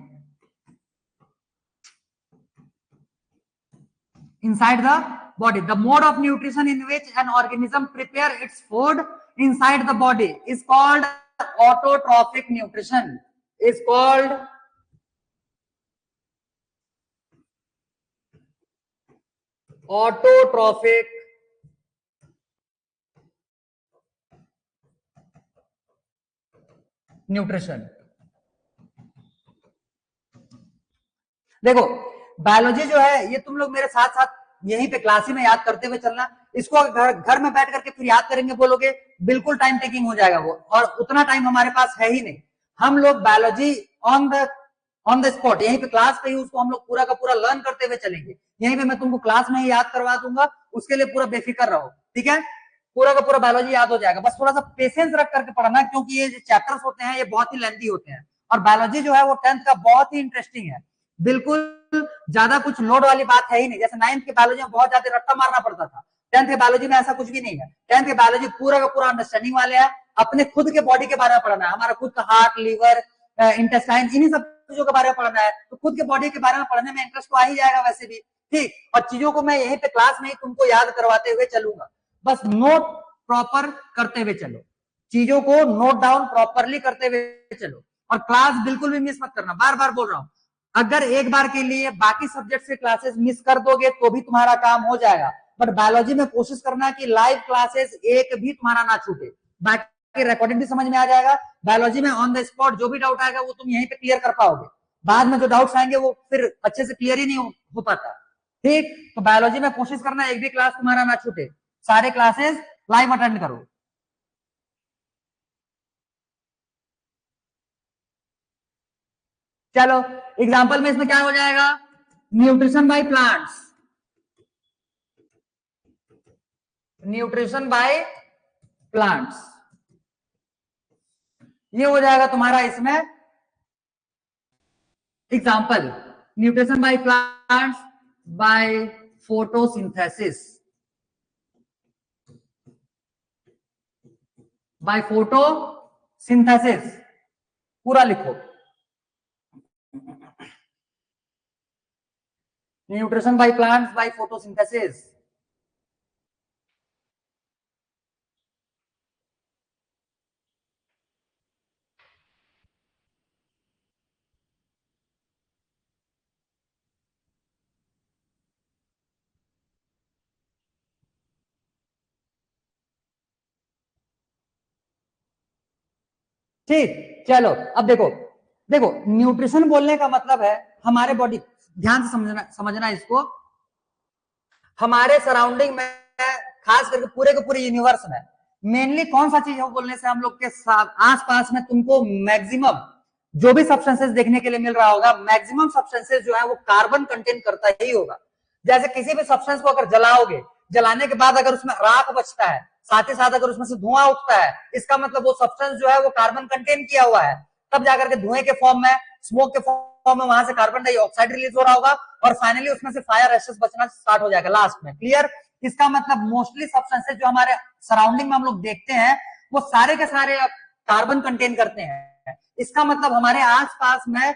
Inside the body, the mode of nutrition in which an organism prepare its food inside the body is called autotrophic nutrition. Is called autotrophic nutrition. देखो, biology जो है ये तुम लोग मेरे साथ साथ यहीं पे क्लास ही में याद करते हुए चलना। इसको घर में बैठ करके फिर याद करेंगे बोलोगे, बिल्कुल टाइम टेकिंग हो जाएगा वो, और उतना टाइम हमारे पास है ही नहीं। हम लोग बायोलॉजी ऑन द स्पॉट यहीं पे क्लास पे ही उसको हम लोग पूरा का पूरा लर्न करते हुए चलेंगे। यहीं पे मैं तुमको क्लास में ही याद करवा दूंगा, उसके लिए पूरा बेफिक्र रहो, ठीक है? पूरा का पूरा बायोलॉजी याद हो जाएगा। बस थोड़ा सा पेशेंस रख करके पढ़ना, क्योंकि ये जो चैप्टर्स होते हैं ये बहुत ही लेंथी होते हैं, और बायोलॉजी जो है वो 10th का बहुत ही इंटरेस्टिंग है। बिल्कुल ज्यादा कुछ लोड वाली बात है ही नहीं। जैसे 9th के बायोलॉजी में बहुत ज्यादा रट्टा मारना पड़ता था, 10th के बायोलॉजी में ऐसा कुछ भी नहीं है। 10th के बायोलॉजी पूरा का पूरा अंडरस्टैंडिंग वाले है। अपने खुद के बॉडी के बारे में पढ़ना है, हमारा खुद का हार्ट, लीवर, इंटेस्टाइन, इन्हीं सब चीजों के बारे में पढ़ना है। तो खुद के बॉडी के बारे में पढ़ने में इंटरेस्ट तो आ ही जाएगा वैसे भी, ठीक। और चीजों को मैं यहीं पे क्लास में ही तुमको याद करवाते हुए चलूंगा। बस नोट प्रॉपर करते हुए चलो, चीजों को नोट डाउन प्रॉपरली करते हुए चलो, और क्लास बिल्कुल भी मिस मत करना। बार बार बोल रहा हूं, अगर एक बार के लिए बाकी सब्जेक्ट से क्लासेस मिस कर दोगे तो भी तुम्हारा काम हो जाएगा, बट बायोलॉजी में कोशिश करना कि लाइव क्लासेस एक भी तुम्हारा ना छूटे। बाकी रिकॉर्डिंग भी समझ में आ जाएगा। बायोलॉजी में ऑन द स्पॉट जो भी डाउट आएगा वो तुम यहीं पे क्लियर कर पाओगे। बाद में जो डाउट्स आएंगे वो फिर अच्छे से क्लियर ही नहीं हो पाता, ठीक। तो बायोलॉजी में कोशिश करना एक भी क्लास तुम्हारा ना छूटे, सारे क्लासेस लाइव अटेंड करो। चलो एग्जांपल में इसमें क्या हो जाएगा, nutrition by plants, nutrition by plants, ये हो जाएगा तुम्हारा इसमें example. Nutrition by plants by photosynthesis, by photosynthesis, पूरा लिखो, nutrition by plants by photosynthesis. ठीक, चलो अब देखो, देखो न्यूट्रिशन बोलने का मतलब है हमारे बॉडी, ध्यान से समझना इसको, हमारे सराउंडिंग में, खास करके पूरे के पूरे यूनिवर्स में मेनली कौन सा चीज है बोलने से हम लोग के आसपास में तुमको मैक्सिमम जो भी सब्सटेंसेस देखने के लिए मिल रहा होगा, मैक्सिमम सब्सटेंसेस जो है वो कार्बन कंटेन करता ही होगा। जैसे किसी भी सब्सटेंस को अगर जलाओगे, जलाने के बाद अगर उसमें राख बचता है, साथ ही साथ अगर उसमें से धुआं उठता है, इसका मतलब वो सब्सटेंस जो है वो कार्बन कंटेन किया हुआ है, तब जाकर के धुएं के फॉर्म में, स्मोक के फॉर्म में वहां से कार्बन डाइऑक्साइड रिलीज हो रहा होगा और फाइनली उसमें से फायर एशेस बचना स्टार्ट हो जाएगा लास्ट में। क्लियर? इसका मतलब मोस्टली सब्सटेंसेस जो हमारे सराउंडिंग में हम लोग देखते हैं वो सारे के सारे कार्बन कंटेन करते हैं। इसका मतलब हमारे आसपास में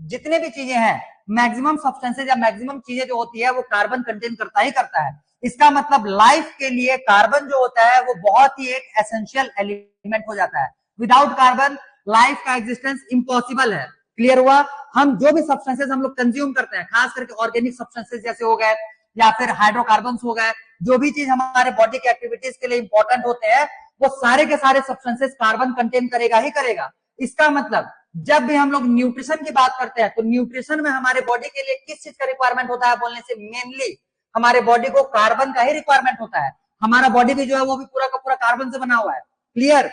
जितने भी चीजें हैं, मैक्सिमम सब्सटेंसेज या मैक्सिमम चीजें जो होती है वो कार्बन कंटेन करता ही करता है। इसका मतलब लाइफ के लिए कार्बन जो होता है वो बहुत ही एक एसेंशियल एलिमेंट हो जाता है। विदाउट कार्बन लाइफ का एग्जिस्टेंस इम्पॉसिबल है। क्लियर हुआ? हम जो भी सब्सटेंसेज हम लोग कंज्यूम करते हैं, खास करके ऑर्गेनिक सब्सटेंसेज जैसे हो गए या फिर हाइड्रोकार्बन हो गए, जो भी चीज हमारे बॉडी के एक्टिविटीज के लिए इंपॉर्टेंट होते हैं, वो सारे के सारे सब्सटेंसेस कार्बन कंटेन करेगा ही करेगा। इसका मतलब जब भी हम लोग न्यूट्रिशन की बात करते हैं तो न्यूट्रिशन में हमारे बॉडी के लिए किस चीज का रिक्वायरमेंट होता है बोलने से मेनली हमारे बॉडी को कार्बन का ही रिक्वायरमेंट होता है। हमारा बॉडी भी जो है वो भी पूरा का पूरा कार्बन से बना हुआ है। क्लियर?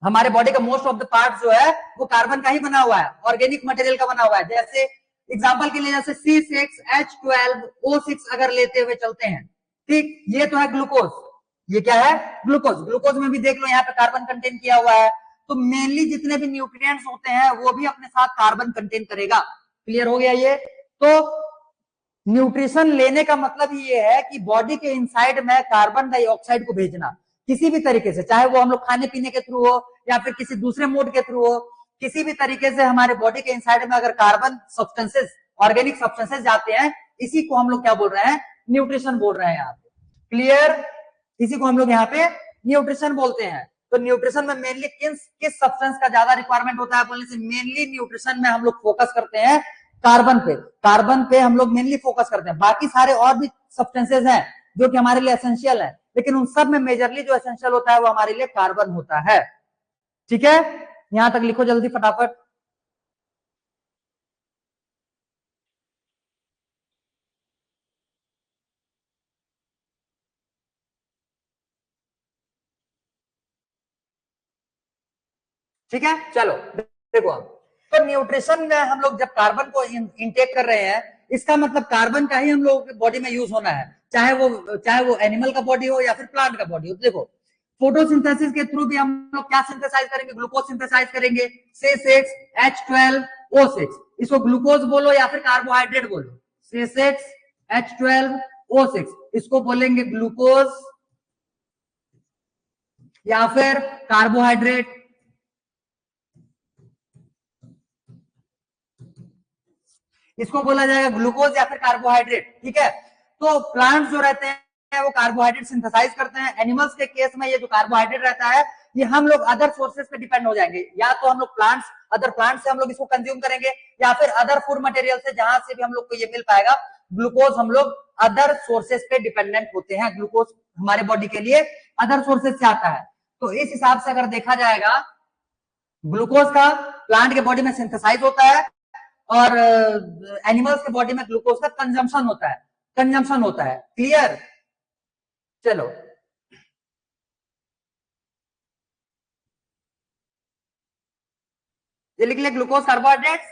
हमारे बॉडी का मोस्ट ऑफ द पार्ट जो है वो कार्बन का ही बना हुआ है, ऑर्गेनिक मटेरियल का बना हुआ है। जैसे एग्जांपल के लिए जैसे C6H12O6 अगर लेते हुए चलते हैं, ठीक, ये तो है ग्लूकोज, ये क्या है? ग्लूकोज। ग्लूकोज में भी देख लो यहाँ पे कार्बन कंटेन किया हुआ है। तो मेनली जितने भी न्यूट्रिएंट्स होते हैं वो भी अपने साथ कार्बन कंटेन करेगा। क्लियर हो गया ये? तो न्यूट्रिशन लेने का मतलब ही ये है कि बॉडी के इनसाइड में कार्बन डाइऑक्साइड को भेजना किसी भी तरीके से, चाहे वो हम लोग खाने पीने के थ्रू हो या फिर किसी दूसरे मोड के थ्रू हो, किसी भी तरीके से हमारे बॉडी के इनसाइड में अगर कार्बन सब्सटेंसेस, ऑर्गेनिक सब्सटेंसेस जाते हैं, इसी को हम लोग क्या बोल रहे हैं? न्यूट्रिशन बोल रहे हैं यहाँ पे। क्लियर? इसी को हम लोग यहाँ पे न्यूट्रिशन बोलते हैं। तो न्यूट्रिशन में मेनली किस सब्सटेंस का ज्यादा रिक्वायरमेंट होता है बोलने से मेनली न्यूट्रिशन में हम लोग फोकस करते हैं कार्बन पे। कार्बन पे हम लोग मेनली फोकस करते हैं। बाकी सारे और भी सब्सटेंसेस हैं जो कि हमारे लिए एसेंशियल है, लेकिन उन सब में मेजरली जो एसेंशियल होता है वो हमारे लिए कार्बन होता है। ठीक है? यहां तक लिखो जल्दी फटाफट। ठीक है, चलो देखो अब तो न्यूट्रिशन में हम लोग जब कार्बन को इनटेक कर रहे हैं, इसका मतलब कार्बन का ही हम लोग की बॉडी में यूज होना है, चाहे वो एनिमल का बॉडी हो या फिर प्लांट का बॉडी हो। देखो फोटोसिंथेसिस के थ्रू भी हम लोग क्या सिंथेसाइज करेंगे? ग्लूकोज सिंथेसाइज करेंगे, C6H12O6। इसको ग्लूकोज बोलो या फिर कार्बोहाइड्रेट बोलो, C6H12O6 इसको बोलेंगे ग्लूकोज या फिर कार्बोहाइड्रेट। इसको बोला जाएगा ग्लूकोज या फिर कार्बोहाइड्रेट। ठीक है? तो प्लांट्स जो रहते हैं वो कार्बोहाइड्रेट सिंथेसाइज करते हैं। एनिमल्स के केस में ये जो कार्बोहाइड्रेट रहता है ये हम लोग अदर सोर्सेज पे डिपेंड हो जाएंगे, या तो हम लोग अदर प्लांट्स से हम लोग इसको कंज्यूम करेंगे या फिर अदर फूड मटेरियल से जहां से भी हम लोग को ये मिल पाएगा। ग्लूकोज हम लोग अदर सोर्सेज पे डिपेंडेंट होते हैं। ग्लूकोज हमारे बॉडी के लिए अदर सोर्सेज से आता है। तो इस हिसाब से अगर देखा जाएगा ग्लूकोज का प्लांट के बॉडी में सिंथेसाइज होता है और एनिमल्स के बॉडी में ग्लूकोज का कंजम्पशन होता है। क्लियर? चलो ये लिख लिया ग्लूकोज कार्बोहाइड्रेट्स।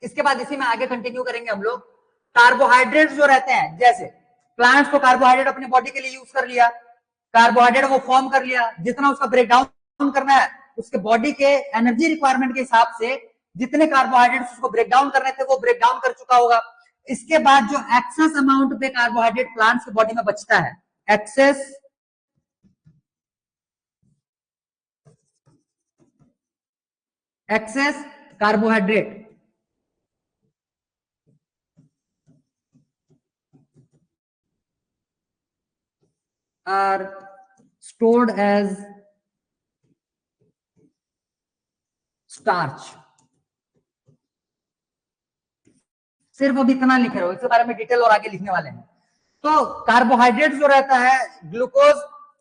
इसके बाद इसी में आगे कंटिन्यू करेंगे हम लोग। कार्बोहाइड्रेट्स जो रहते हैं, जैसे प्लांट्स तो कार्बोहाइड्रेट अपने बॉडी के लिए यूज कर लिया, कार्बोहाइड्रेट वो फॉर्म कर लिया, जितना उसका ब्रेक डाउन करना है उसके बॉडी के एनर्जी रिक्वायरमेंट के हिसाब से जितने कार्बोहाइड्रेट्स उसको ब्रेक डाउन करने थे वो ब्रेक डाउन कर चुका होगा। इसके बाद जो एक्सेस अमाउंट पे कार्बोहाइड्रेट प्लांट्स की बॉडी में बचता है, excess carbohydrate are stored as starch. सिर्फ अब इतना लिखे रहो, इसके बारे में डिटेल और आगे लिखने वाले हैं। तो कार्बोहाइड्रेट जो रहता है ग्लूकोज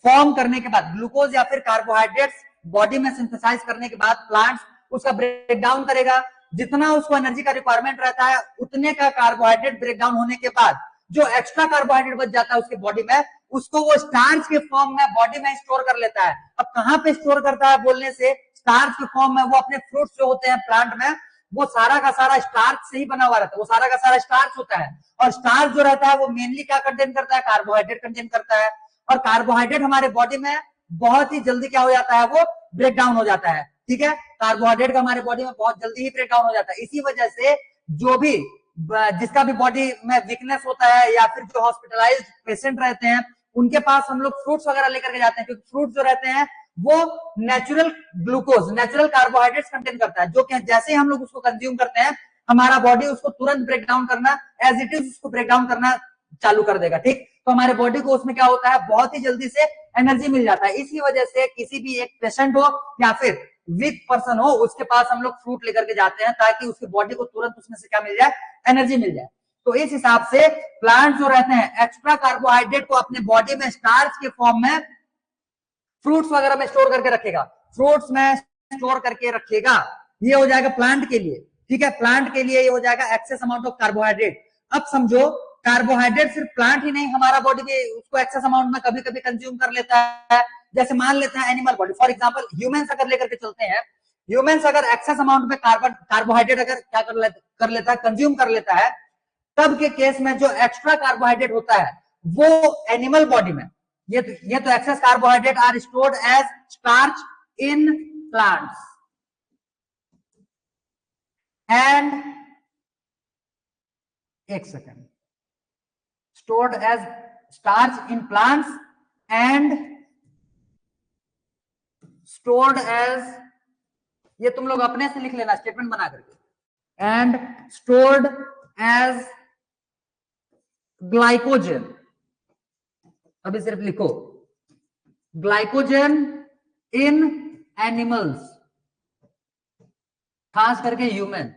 फॉर्म करने के बाद, ग्लूकोज या फिर कार्बोहाइड्रेट्स बॉडी में सिंथेसाइज करने के बाद प्लांट्स उसका ब्रेक डाउन करेगा। जितना उसको एनर्जी का रिक्वायरमेंट रहता है उतने का कार्बोहाइड्रेट ब्रेक डाउन होने के बाद जो एक्स्ट्रा कार्बोहाइड्रेट बच जाता है उसके बॉडी में, उसको वो स्टार्च के फॉर्म में बॉडी में स्टोर कर लेता है। अब कहां पे स्टोर करता है बोलने से, स्टार्च के फॉर्म में वो अपने फ्रूट्स जो होते हैं प्लांट में वो सारा का सारा स्टार्च से ही बना हुआ रहता है, वो सारा का सारा स्टार्च होता है। और स्टार्च जो रहता है वो मेनली क्या कंटेन करता है, कार्बोहाइड्रेट कंटेन करता है। और कार्बोहाइड्रेट हमारे बॉडी में बहुत ही जल्दी क्या हो जाता है, वो ब्रेक डाउन हो जाता है। ठीक है, कार्बोहाइड्रेट का हमारे बॉडी में बहुत जल्दी ही ब्रेक डाउन हो जाता है। इसी वजह से जो भी जिसका भी बॉडी में वीकनेस होता है या फिर जो हॉस्पिटलाइज्ड पेशेंट रहते हैं उनके पास हम लोग फ्रूट्स वगैरह लेकर के जाते हैं, क्योंकि फ्रूट जो रहते हैं वो natural glucose, natural carbohydrates contain करता है, जो कि जैसे ही हम लोग उसको कंज्यूम करते हैं हमारा बॉडी उसको तुरंत ब्रेक डाउन करना, एज इट इज उसको ब्रेक डाउन करना चालू कर देगा। ठीक, तो हमारे बॉडी को उसमें क्या होता है, बहुत ही जल्दी से एनर्जी मिल जाता है। इसी वजह से किसी भी एक पेशेंट हो या फिर वीक पर्सन हो, उसके पास हम लोग फ्रूट लेकर के जाते हैं ताकि उसकी बॉडी को तुरंत उसमें से क्या मिल जाए, एनर्जी मिल जाए। तो इस हिसाब से प्लांट जो रहते हैं एक्स्ट्रा कार्बोहाइड्रेट को अपने बॉडी में स्टार्च के फॉर्म में फ्रूट्स वगैरह में स्टोर करके रखेगा, फ्रूट्स में स्टोर करके रखेगा। ये हो जाएगा प्लांट के लिए। ठीक है, प्लांट के लिए ये हो जाएगा एक्सेस अमाउंट ऑफ कार्बोहाइड्रेट। अब समझो कार्बोहाइड्रेट सिर्फ प्लांट ही नहीं, हमारा बॉडी भी उसको एक्सेस अमाउंट में कभी कभी कंज्यूम कर लेता है। जैसे मान लेते हैं animal body, for example humans अगर लेकर के चलते हैं, ह्यूमंस अगर एक्सेस अमाउंट में कार्बोहाइड्रेट अगर क्या कर लेता है, कंज्यूम कर लेता है, तब के केस में जो एक्स्ट्रा कार्बोहाइड्रेट होता है वो एनिमल बॉडी में, ये तो excess carbohydrate are stored as starch in plants and, एक second, stored as starch in plants and stored as, ये तुम लोग अपने से लिख लेना स्टेटमेंट बना करके, and stored as ग्लाइकोजन। अभी सिर्फ लिखो ग्लाइकोजन इन एनिमल्स, खास करके ह्यूमन।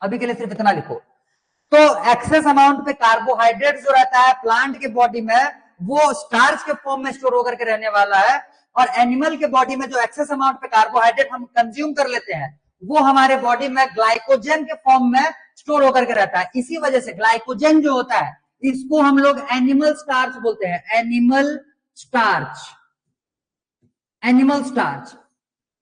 अभी के लिए सिर्फ इतना लिखो। तो एक्सेस अमाउंट पे कार्बोहाइड्रेट जो रहता है प्लांट के बॉडी में वो स्टार्च के फॉर्म में स्टोर होकर के रहने वाला है, और एनिमल के बॉडी में जो एक्सेस अमाउंट पे कार्बोहाइड्रेट हम कंज्यूम कर लेते हैं वो हमारे बॉडी में ग्लाइकोजन के फॉर्म में स्टोर होकर के रहता है। इसी वजह से ग्लाइकोजन जो होता है इसको हम लोग एनिमल स्टार्च बोलते हैं, animal starch. Animal starch,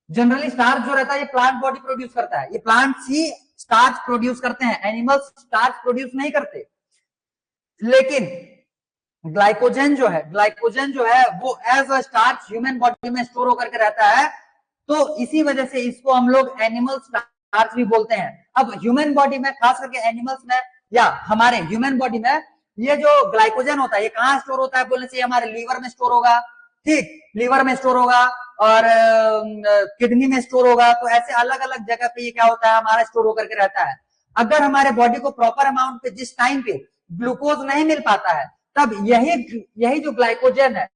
generally starch जो रहता है ये प्लांट बॉडी प्रोड्यूस करता है, ये प्लांट्स ही स्टार्च प्रोड्यूस करते हैं, एनिमल्स स्टार्च प्रोड्यूस नहीं करते। लेकिन ग्लाइकोजन जो है वो as a starch human body में स्टोर होकर के रहता है, तो इसी वजह से इसको हम लोग एनिमल स्टार्च भी बोलते हैं। अब ह्यूमन बॉडी में, खास करके एनिमल्स में या हमारे ह्यूमन बॉडी में, ये जो ग्लाइकोजन होता है ये कहाँ स्टोर होता है बोलने से, हमारे लीवर में स्टोर होगा। ठीक, लीवर में स्टोर होगा और किडनी में स्टोर होगा। तो ऐसे अलग अलग जगह पे ये क्या होता है, हमारा स्टोर होकर के रहता है। अगर हमारे बॉडी को प्रॉपर अमाउंट पे जिस टाइम पे ग्लूकोज नहीं मिल पाता है, तब यही जो ग्लाइकोजन है,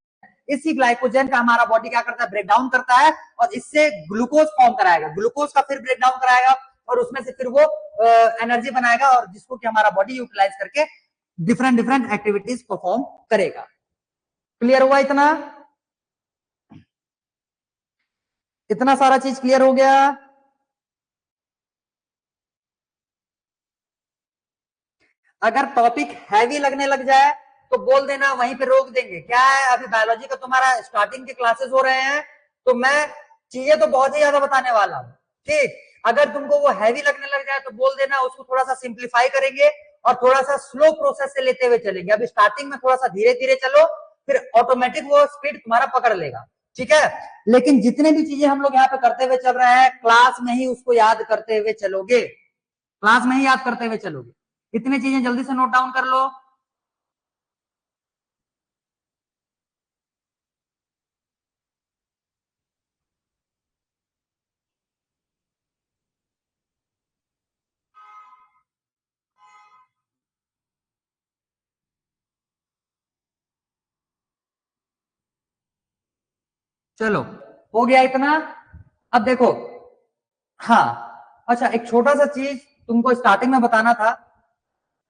इसी ग्लाइकोजन का हमारा बॉडी क्या करता है, ब्रेक डाउन करता है और इससे ग्लूकोज फॉर्म कराएगा, ग्लूकोज का फिर ब्रेक डाउन कराएगा और उसमें से फिर वो एनर्जी बनाएगा और जिसको कि हमारा बॉडी यूटिलाइज करके डिफरेंट एक्टिविटीज परफॉर्म करेगा। क्लियर हुआ? इतना सारा चीज क्लियर हो गया? अगर टॉपिक हैवी लगने लग जाए तो बोल देना, वहीं पे रोक देंगे। क्या है, अभी बायोलॉजी का तुम्हारा स्टार्टिंग के क्लासेस हो रहे हैं तो मैं चीजें तो बहुत ही ज्यादा बताने वाला हूँ। ठीक, अगर तुमको वो हैवी लगने लग जाए तो बोल देना, उसको थोड़ा सा सिंप्लीफाई करेंगे और थोड़ा सा स्लो प्रोसेस से लेते हुए चलेंगे। अभी स्टार्टिंग में थोड़ा सा धीरे धीरे चलो, फिर ऑटोमेटिक वो स्पीड तुम्हारा पकड़ लेगा। ठीक है, लेकिन जितने भी चीजें हम लोग यहाँ पे करते हुए चल रहे हैं, क्लास में ही उसको याद करते हुए चलोगे, क्लास में ही याद करते हुए चलोगे। इतनी चीजें जल्दी से नोट डाउन कर लो। चलो, हो गया इतना? अब देखो, हाँ अच्छा, एक छोटा सा चीज तुमको स्टार्टिंग में बताना था।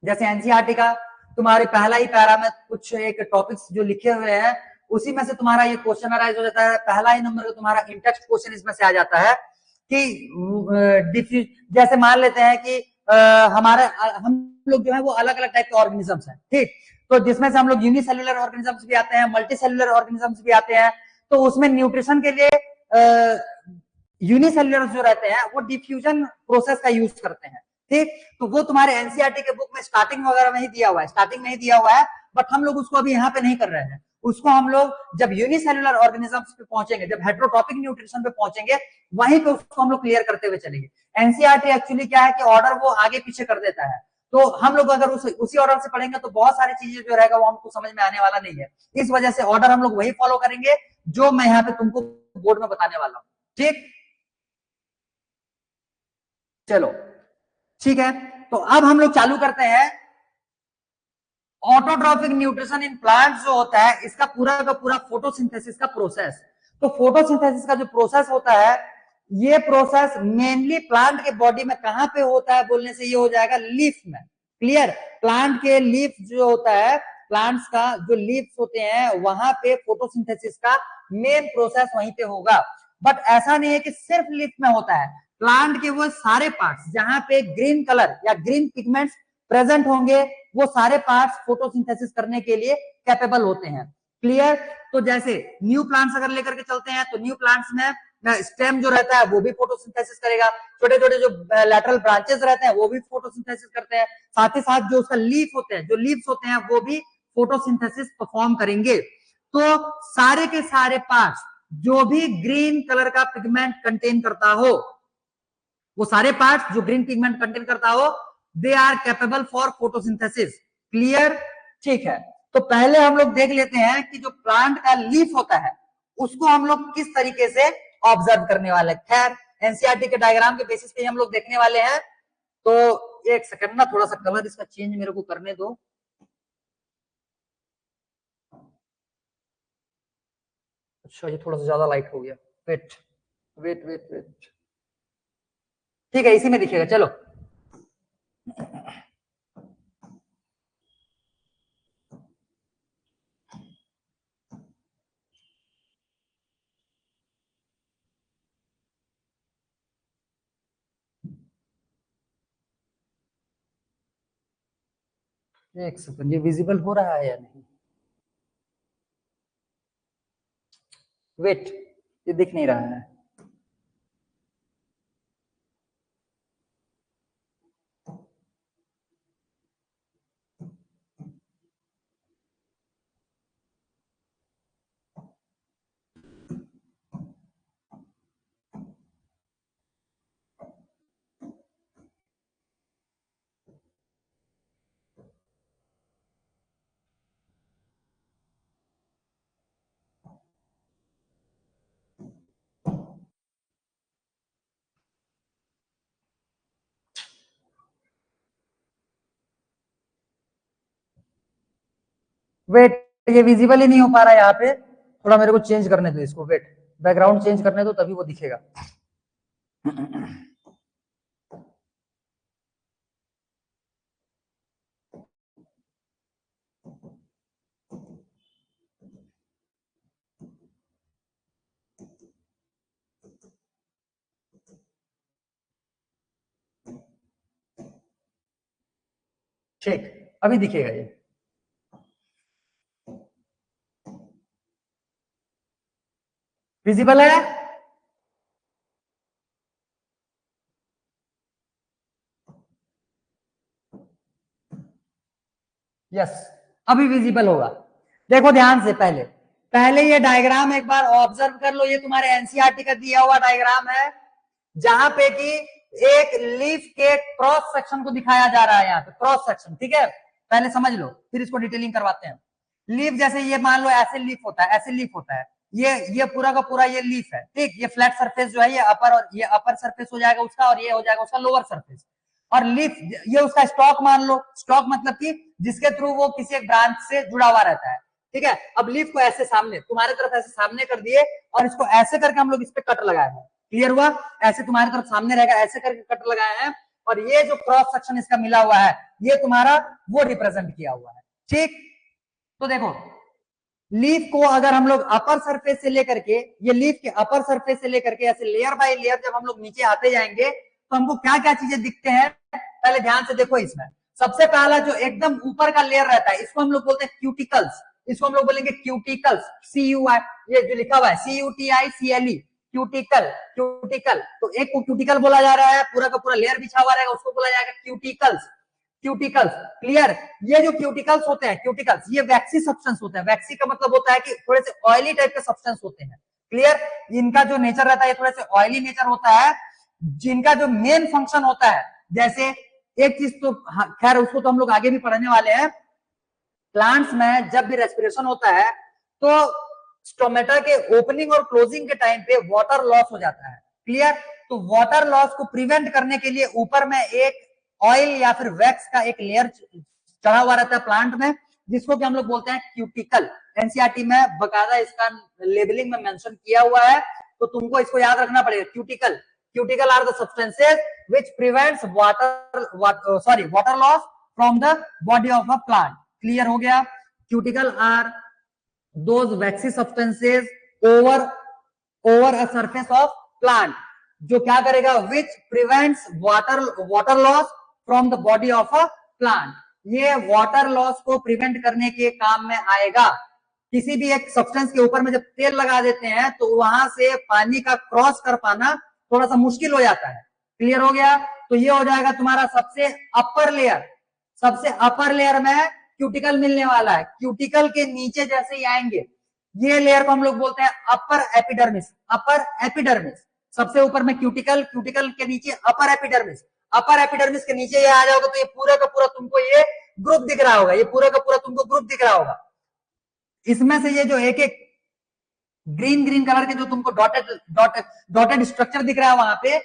जैसे एनसीईआरटी का तुम्हारे पहला ही पैरा में कुछ एक टॉपिक्स जो लिखे हुए हैं, उसी में से तुम्हारा ये क्वेश्चन अराइज हो जाता है। पहला ही नंबर का तुम्हारा इंटेक्स्ट क्वेश्चन इसमें से आ जाता है कि जैसे मान लेते हैं कि हमारे हम लोग जो है वो अलग अलग टाइप के ऑर्गेनिजम्स हैं। ठीक, तो जिसमें से हम लोग यूनिसेल्युलर ऑर्गेनिजम्स भी आते हैं, मल्टी सेल्युलर ऑर्गेनिजम्स भी आते हैं। तो उसमें न्यूट्रिशन के लिए यूनिसेल्युलर जो रहते हैं वो डिफ्यूजन प्रोसेस का यूज करते हैं, ठीक। तो वो तुम्हारे एनसीईआरटी के बुक में स्टार्टिंग वगैरह में ही दिया हुआ है, स्टार्टिंग में ही दिया हुआ है, बट हम लोग उसको अभी यहाँ पे नहीं कर रहे हैं। उसको हम लोग जब यूनिसेल्युलर ऑर्गेनिजम्स पे पहुंचेंगे, जब हेट्रोट्रॉपिक न्यूट्रिशन पे पहुंचेंगे, वहीं पे उसको हम लोग क्लियर करते हुए चलेंगे। एनसीईआरटी एक्चुअली क्या है कि ऑर्डर वो आगे पीछे कर देता है, तो हम लोग अगर उसी ऑर्डर से पढ़ेंगे तो बहुत सारी चीजें जो रहेगा वो हमको समझ में आने वाला नहीं है। इस वजह से ऑर्डर हम लोग वही फॉलो करेंगे जो मैं यहाँ पे तुमको बोर्ड में बताने वाला हूँ, ठीक। चलो ठीक है, तो अब हम लोग चालू करते हैं। ऑटोट्रॉफिक न्यूट्रिशन इन प्लांट्स जो होता है, इसका पूरा का पूरा फोटोसिंथेसिस का प्रोसेस। तो फोटोसिंथेसिस का जो प्रोसेस होता है, ये प्रोसेस मेनली प्लांट के बॉडी में कहां पे होता है बोलने से ये हो जाएगा लीफ में। क्लियर, प्लांट के लीफ जो होता है, प्लांट्स का जो लीव्स होते हैं वहां पे फोटोसिंथेसिस का मेन प्रोसेस वहीं पे होगा। बट ऐसा नहीं है कि सिर्फ लीफ में होता है, प्लांट के वो सारे पार्ट्स जहां पे ग्रीन कलर या ग्रीन पिगमेंट्स प्रेजेंट होंगे, वो सारे पार्ट्स फोटोसिंथेसिस करने के लिए कैपेबल होते हैं। क्लियर, तो जैसे न्यू प्लांट्स अगर लेकर के चलते हैं तो न्यू प्लांट्स में स्टेम जो रहता है वो भी फोटोसिंथेसिस करेगा, छोटे छोटे जो लैटरल ब्रांचेस रहते हैं वो भी फोटोसिंथेसिस करते हैं, साथ ही साथ जो उसका लीफ होते हैं, जो लीव्स होते हैं वो भी फोटोसिंथेसिस परफॉर्म करेंगे। तो सारे के सारे पार्ट्स जो भी ग्रीन कलर का पिगमेंट कंटेन करता हो, वो सारे पार्ट्स जो ग्रीन पिगमेंट कंटेन करता हो, they are capable for photosynthesis. Clear, ठीक है। तो पहले हम लोग देख लेते हैं कि जो प्लांट का लीफ होता है उसको हम लोग किस तरीके से ऑब्जर्व करने वाले हैं। खैर, एनसीईआरटी के डायग्राम के बेसिस पे हम लोग देखने वाले हैं। तो एक सेकंड ना, थोड़ा सा कलर इसका चेंज मेरे को करने दो। अच्छा, ये थोड़ा सा ज्यादा लाइट हो गया। वेट वेट वेट वेट, ठीक है, इसी में दिखेगा। चलो, एक सेकंड, ये विजिबल हो रहा है या नहीं? वेट, ये दिख नहीं रहा है। वेट, ये विजिबल ही नहीं हो पा रहा है यहाँ पे, थोड़ा मेरे को चेंज करने दो इसको। वेट, बैकग्राउंड चेंज करने दो तभी वो दिखेगा। ठीक, अभी दिखेगा ये। विजिबल है? यस, अभी विजिबल होगा। देखो ध्यान से, पहले पहले ये डायग्राम एक बार ऑब्जर्व कर लो। ये तुम्हारे एनसीईआरटी का दिया हुआ डायग्राम है, जहां पे कि एक लीफ के क्रॉस सेक्शन को दिखाया जा रहा है, यहाँ पे क्रॉस सेक्शन, ठीक है। पहले समझ लो, फिर इसको डिटेलिंग करवाते हैं। लीफ जैसे ये मान लो ऐसे लीफ होता है, ऐसे लीफ होता है, ये पूरा का पूरा ये लीफ है, ठीक। ये फ्लैट सरफेस जो है ये अपर, और ये अपर सरफेस हो जाएगा उसका, और ये हो जाएगा उसका लोअर सरफेस। और लीफ ये उसका स्टॉक मान लो। स्टॉक मतलब कि जिसके थ्रू वो किसी एक ब्रांच से जुड़ा हुआ रहता है, ठीक है। अब लीफ को ऐसे सामने तुम्हारे तरफ ऐसे सामने कर दिए, और इसको ऐसे करके हम लोग इस पे कट लगाए हैं। क्लियर हुआ? ऐसे तुम्हारी तरफ सामने रहेगा, ऐसे करके कट लगाए हैं, और ये जो क्रॉस सेक्शन इसका मिला हुआ है, ये तुम्हारा वो रिप्रेजेंट किया हुआ है, ठीक। तो देखो, लीफ को अगर हम लोग अपर सरफेस से लेकर के, ये लीफ के अपर सरफेस से लेकर के ऐसे लेयर बाय लेयर जब हम लोग नीचे आते जाएंगे, तो हमको क्या क्या चीजें दिखते हैं, पहले ध्यान से देखो। इसमें सबसे पहला जो एकदम ऊपर का लेयर रहता है, इसको हम लोग बोलते हैं क्यूटिकल्स। इसको हम लोग बोलेंगे क्यूटिकल्स, CUI, ये जो लिखा हुआ है CUTICLE, क्यूटिकल, क्यूटिकल, तो एक को क्यूटिकल बोला जा रहा है, पूरा का पूरा लेयर बिछा हुआ रहेगा, उसको बोला जाएगा क्यूटिकल्स, क्यूटिकल्स। क्लियर? ये जो क्यूटिकल्स होते हैं, क्यूटिकल्स, ये वैक्सी सब्सटेंस होते हैं। वैक्सी का मतलब होता है कि थोड़े से ऑयली टाइप के सब्सटेंस होते हैं। क्लियर? इनका जो नेचर रहता है थोड़े से ऑयली नेचर होता है, जिनका जो मेन फंक्शन होता है, जैसे एक चीज तो खैर उसको तो हम लोग आगे भी पढ़ने वाले हैं, प्लांट्स में जब भी रेस्पिरेशन होता है तो स्टोमेटा के ओपनिंग और क्लोजिंग के टाइम पे वाटर लॉस हो जाता है। क्लियर? तो वाटर लॉस को प्रिवेंट करने के लिए ऊपर में एक ऑयल या फिर वैक्स का एक लेयर चढ़ा हुआ रहता है प्लांट में, जिसको कि हम लोग बोलते हैं क्यूटिकल। एनसीईआरटी में बकायदा इसका लेबलिंग में मेंशन किया हुआ है, तो तुमको इसको याद रखना पड़ेगा। Cuticle, cuticle are the substances which prevents water loss from the body of a plant. Clear हो गया? Cuticle are those waxy substances over a surface of plant, जो क्या करेगा, which prevents water loss from the body of a plant. ये water loss को prevent करने के काम में आएगा। किसी भी एक सब्सटेंस के ऊपर में जब तेल लगा देते हैं तो वहां से पानी का क्रॉस कर पाना थोड़ा सा मुश्किल हो जाता है। क्लियर हो गया? तो ये हो जाएगा तुम्हारा सबसे अपर लेयर। सबसे अपर लेयर में क्यूटिकल मिलने वाला है। क्यूटिकल के नीचे जैसे ही आएंगे, ये लेयर को हम लोग बोलते हैं अपर एपिडर्मिस। अपर एपिडर्मिस, सबसे ऊपर में क्यूटिकल, क्यूटिकल के नीचे अपर एपिडर्मिस। अपर एपिडर्मिस के नीचे ये आ जाओगे तो ये पूरा का पूरा तुमको ये ग्रुप दिख रहा होगा, ये पूरा का पूरा तुमको ग्रुप दिख रहा होगा। इसमें से ये जो एक एक ग्रीन ग्रीन कलर के जो तुमको डॉटेड डॉटेड डॉटेड स्ट्रक्चर दिख रहा है वहां पे,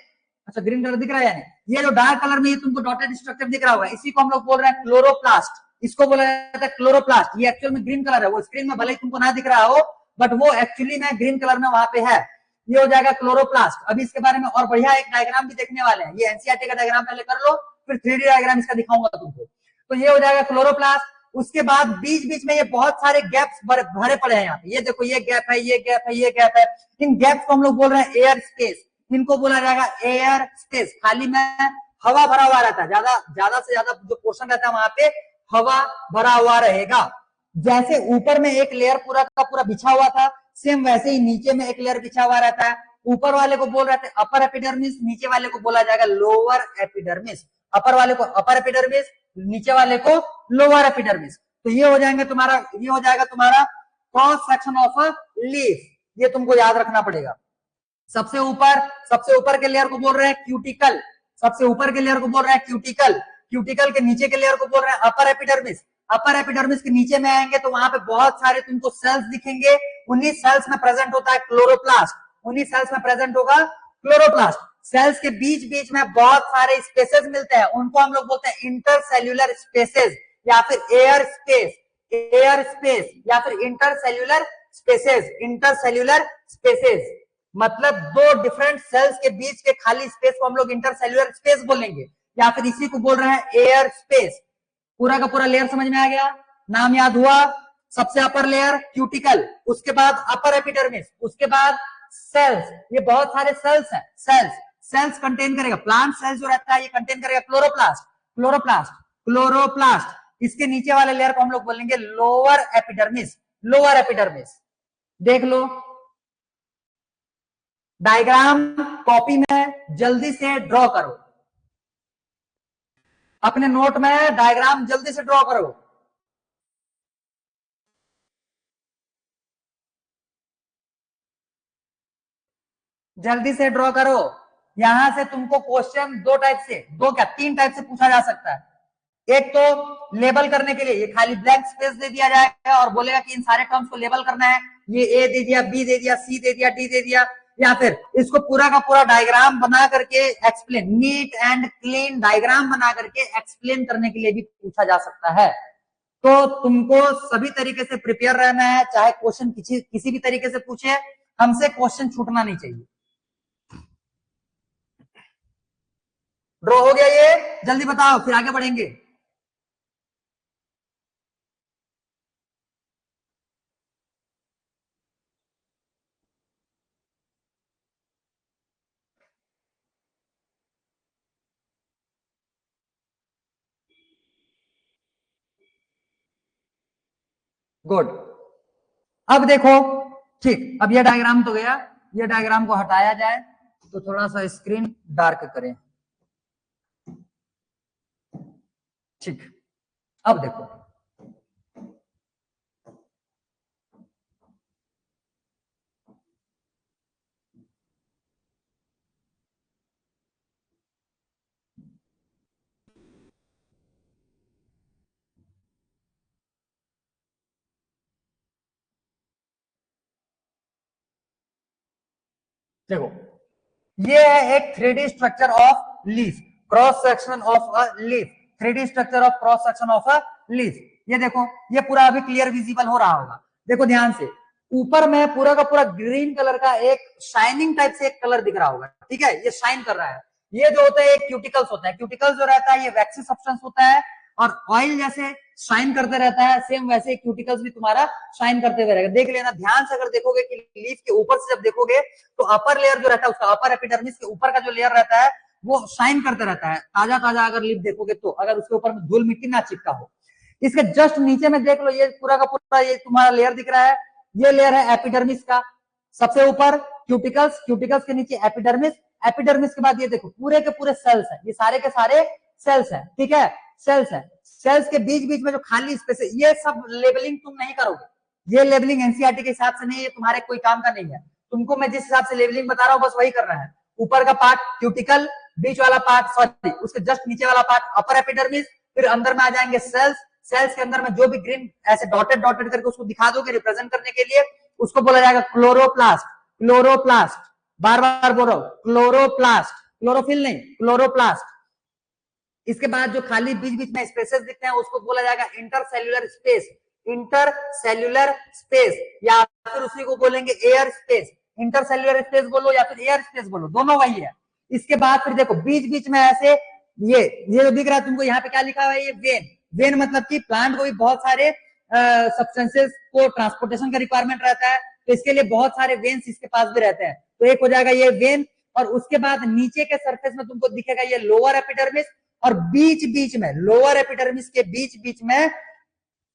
अच्छा ग्रीन कलर दिख रहा है, यानी ये जो डार्क कलर में ये तुमको डॉटेड स्ट्रक्चर दिख रहा होगा, इसी को हम लोग बोल रहे हैं क्लोरोप्लास्ट। इसको बोला जाता है क्लोरोप्लास्ट। ये एक्चुअल में ग्रीन कलर है, वो स्क्रीन में भले ही तुमको ना दिख रहा हो, बट वो एक्चुअली में ग्रीन कलर में वहां पे है। ये हो जाएगा क्लोरोप्लास्ट। अभी इसके बारे में और बढ़िया एक डायग्राम भी देखने वाले हैं। ये एनसीईआरटी का डायग्राम पहले कर लो, फिर 3D डायग्राम इसका दिखाऊंगा तुमको। तो ये हो जाएगा क्लोरोप्लास्ट। उसके बाद बीच बीच में ये बहुत सारे गैप्स भरे पड़े हैं यहाँ पे। ये देखो, ये गैप है, ये गैप है, ये गैप है। इन गैप्स को हम लोग बोल रहे हैं एयर स्पेस। इनको बोला जाएगा एयर स्पेस। खाली में हवा भरा हुआ रहता है, ज्यादा से ज्यादा जो पोर्शन रहता है वहां पे हवा भरा हुआ रहेगा। जैसे ऊपर में एक लेयर पूरा का पूरा बिछा हुआ था, सेम वैसे ही नीचे में एक लेयर बिछा हुआ रहता है। ऊपर वाले को बोल रहे थे अपर एपिडर्मिस, नीचे वाले को बोला जाएगा लोअर एपिडर्मिस। अपर वाले को अपर एपिडर्मिस, नीचे वाले को लोअर एपिडर्मिस। तो ये हो जाएगा तुम्हारा cross section of a leaf. ये तुमको याद रखना पड़ेगा। सबसे ऊपर के लेयर को बोल रहे हैं क्यूटिकल। सबसे ऊपर के लेयर को बोल रहे हैं क्यूटिकल। क्यूटिकल के नीचे के लेयर को बोल रहे हैं अपर एपिडर्मिस। अपर एपिडर्मिस के नीचे में आएंगे तो वहां पे बहुत सारे तुमको सेल्स दिखेंगे। उन्हीं सेल्स में प्रेजेंट होता है क्लोरोप्लास्ट। उन्हीं सेल्स में प्रेजेंट होगा क्लोरोप्लास्ट। सेल्स के बीच बीच में बहुत सारे स्पेसेस मिलते हैं, उनको हम लोग बोलते हैं इंटरसेल्यूलर स्पेसेस या फिर एयर स्पेस। एयर स्पेस या फिर इंटरसेल्यूलर स्पेसेस। इंटरसेल्यूलर स्पेसेस मतलब दो डिफरेंट सेल्स के बीच के खाली स्पेस को हम लोग इंटरसेल्यूलर स्पेस बोलेंगे, या फिर इसी को बोल रहे हैं एयर स्पेस। पूरा का पूरा लेयर समझ में आ गया? नाम याद हुआ? सबसे अपर लेयर क्यूटिकल, उसके बाद अपर एपिडर्मिस, उसके बाद सेल्स। ये बहुत सारे सेल्स हैं। सेल्स कंटेन करेगा, प्लांट सेल्स जो रहता है ये कंटेन करेगा क्लोरोप्लास्ट। इसके नीचे वाले लेयर को हम लोग बोलेंगे लोअर एपिडर्मिस। देख लो डायग्राम कॉपी में जल्दी से ड्रॉ करो, अपने नोट में डायग्राम जल्दी से ड्रॉ करो। जल्दी से ड्रॉ करो। यहां से तुमको क्वेश्चन दो क्या तीन टाइप से पूछा जा सकता है। एक तो लेबल करने के लिए, ये खाली ब्लैंक स्पेस दे दिया जाएगा और बोलेगा कि इन सारे टर्म्स को लेबल करना है। ये ए दे दिया, बी दे दिया, सी दे दिया, डी दे दिया, या फिर इसको पूरा का पूरा डायग्राम बना करके explain, neat and clean diagram बना करके एक्सप्लेन करने के लिए भी पूछा जा सकता है। तो तुमको सभी तरीके से प्रिपेयर रहना है, चाहे क्वेश्चन किसी भी तरीके से पूछे, हमसे क्वेश्चन छूटना नहीं चाहिए। ड्रॉ हो गया? ये जल्दी बताओ, फिर आगे बढ़ेंगे। गुड। अब देखो, ठीक, अब ये डायग्राम तो गया। ये डायग्राम को हटाया जाए, तो थोड़ा सा स्क्रीन डार्क करें। ठीक, अब देखो देखो, ये है एक 3D structure of leaf, cross section of a leaf, 3D structure of cross section of a leaf. ये देखो, ये पूरा अभी क्लियर विजिबल हो रहा होगा। देखो ध्यान से, ऊपर में पूरा का पूरा ग्रीन कलर का एक शाइनिंग टाइप से एक कलर दिख रहा होगा, ठीक है, ये शाइन कर रहा है। ये जो होता है क्यूटिकल्स होता है, क्यूटिकल्स जो रहता है ये वैक्सी सब्सटेंस होता है, और ऑयल जैसे शाइन करते रहता है, सेम वैसे क्यूटिकल्स भी तुम्हारा शाइन करते हुए रहेगा। देख लेना ध्यान से, अगर देखोगे कि लीफ के ऊपर से जब देखोगे तो अपर लेयर जो रहता है, उसका अपर एपिडर्मिस के ऊपर का जो लेयर रहता है वो शाइन करते रहता है। ताजा ताजा अगर लीफ देखोगे तो, अगर उसके ऊपर में धूल मिट्टी ना चिपका हो। इसके जस्ट नीचे में देख लो, ये पूरा का पूरा ये तुम्हारा लेयर दिख रहा है, ये लेयर है एपिडर्मिस का। सबसे ऊपर क्यूटिकल्स, क्यूटिकल्स के नीचे एपिडर्मिस, एपिडर्मिस के बाद ये देखो पूरे के पूरे सेल्स हैं, ये सारे के सारे सेल्स हैं, ठीक है, सेल्स हैं। सेल्स के बीच बीच में जो खाली स्पेस है, ये सब लेबलिंग तुम नहीं करोगे, ये लेबलिंग एनसीईआरटी के हिसाब से नहीं है, तुम्हारे कोई काम का नहीं है। तुमको मैं जिस हिसाब से लेबलिंग बता रहा हूँ बस वही करना है। ऊपर का पार्ट क्यूटिकल, बीच वाला पार्ट, सॉरी उसके जस्ट नीचे वाला पार्ट अपर एपिडर्मिस, फिर अंदर में आ जाएंगे सेल्स, सेल्स के अंदर में जो भी ग्रीन ऐसे डॉटेड डॉटेड करके उसको दिखा दोगे रिप्रेजेंट करने के लिए, उसको बोला जाएगा क्लोरोप्लास्ट। क्लोरोप्लास्ट, बार बार बोल रहा हूं, क्लोरोप्लास्ट, क्लोरोफिल नहीं, क्लोरोप्लास्ट। इसके बाद जो खाली बीच बीच में स्पेसेस दिखते हैं उसको बोला जाएगा इंटरसेल्यूलर स्पेस, इंटरसेल्यूलर स्पेस, या फिर उसी को बोलेंगे एयर स्पेस। इंटरसेल्यूलर स्पेस बोलो या फिर एयर स्पेस बोलो, दोनों वही है। इसके बाद फिर देखो बीच बीच में ऐसे ये जो दिख रहा है तुमको, यहाँ पे क्या लिखा हुआ है, ये वेन। वेन मतलब कि प्लांट को भी बहुत सारे सब्सटेंसेस को ट्रांसपोर्टेशन का रिक्वायरमेंट रहता है, तो इसके लिए बहुत सारे वेन्स इसके पास भी रहते हैं। तो एक हो जाएगा ये वेन, और उसके बाद नीचे के सरफेस में तुमको दिखेगा ये लोअर एपिडर्मिस, और बीच बीच में लोअर एपिडर्मिस के बीच बीच में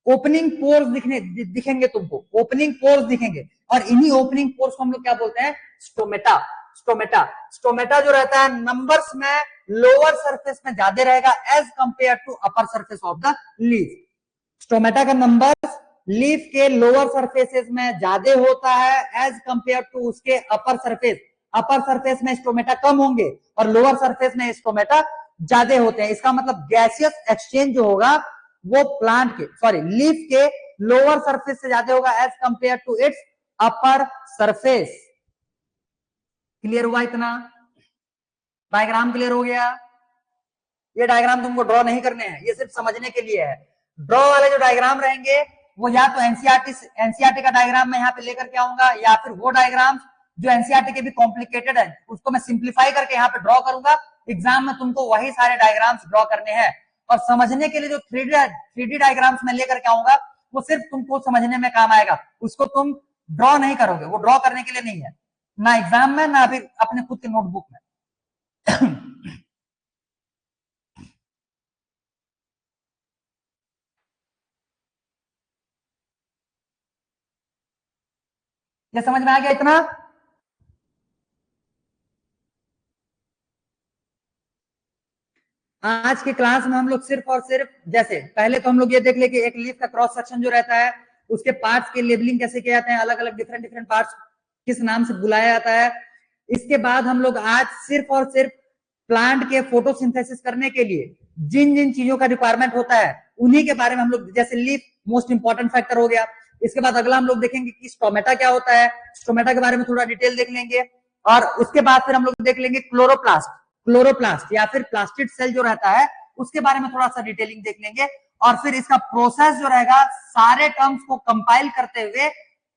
ओपनिंग पोर्स दिखेंगे तुमको, ओपनिंग पोर्स दिखेंगे, और इन्हीं ओपनिंग पोर्स को हम लोग क्या बोलते हैं, स्टोमेटा। स्टोमेटा, स्टोमेटा जो रहता है नंबर्स में लोअर सरफेस में ज्यादा रहेगा as compare to upper surface of the leaf. Stomata का नंबर लीफ के लोअर सरफेसेस में ज्यादा होता है एज कंपेयर टू उसके अपर सरफेस। अपर सरफेस में स्टोमेटा कम होंगे और लोअर सरफेस में स्टोमेटा ज्यादा होते हैं। इसका मतलब गैसियस एक्सचेंज जो होगा वो प्लांट के, सॉरी लीफ के लोअर सरफेस से ज्यादा होगा as compare to its upper surface. Clear हुआ इतना? डायग्राम क्लियर हो गया? ये डायग्राम तुमको ड्रॉ नहीं करने हैं, ये सिर्फ समझने के लिए है। ड्रॉ वाले जो डायग्राम रहेंगे वो या तो एनसीईआरटी का डायग्राम मैं यहाँ पे लेकर के आऊंगा, या फिर वो डायग्राम जो एनसीईआरटी के भी कॉम्प्लिकेटेड है उसको मैं सिंप्लीफाई करके यहाँ पे ड्रॉ करूंगा। एग्जाम में तुमको वही सारे डायग्राम्स ड्रॉ करने हैं, और समझने के लिए जो थ्री डी डायग्राम्स मैं लेकर के आऊंगा वो सिर्फ तुमको समझने में काम आएगा, उसको तुम ड्रॉ नहीं करोगे, वो ड्रॉ करने के लिए नहीं है, ना एग्जाम में ना फिर अपने खुद के नोटबुक में। ये समझ में आ गया इतना? आज के क्लास में हम लोग सिर्फ और सिर्फ, जैसे पहले तो हम लोग ये देख ले कि एक लीफ का क्रॉस सेक्शन जो रहता है उसके पार्ट्स के लेबलिंग कैसे किए जाते हैं, अलग अलग डिफरेंट डिफरेंट पार्ट्स किस नाम से बुलाया जाता है। इसके बाद हम लोग आज सिर्फ और सिर्फ प्लांट के फोटोसिंथेसिस करने के लिए जिन जिन चीजों का रिक्वायरमेंट होता है उन्हीं के बारे में हम लोग, जैसे लीफ मोस्ट इंपॉर्टेंट फैक्टर हो गया। इसके बाद अगला हम लोग देखेंगे कि स्टोमेटा क्या होता है, स्टोमेटा के बारे में थोड़ा डिटेल देख लेंगे, और उसके बाद फिर हम लोग देख लेंगे क्लोरोप्लास्ट, क्लोरोप्लास्ट या फिर प्लास्टिड सेल जो रहता है उसके बारे में थोड़ा सा डिटेलिंग देख लेंगे, और फिर इसका प्रोसेस जो रहेगा सारे टर्म्स को कंपाइल करते हुए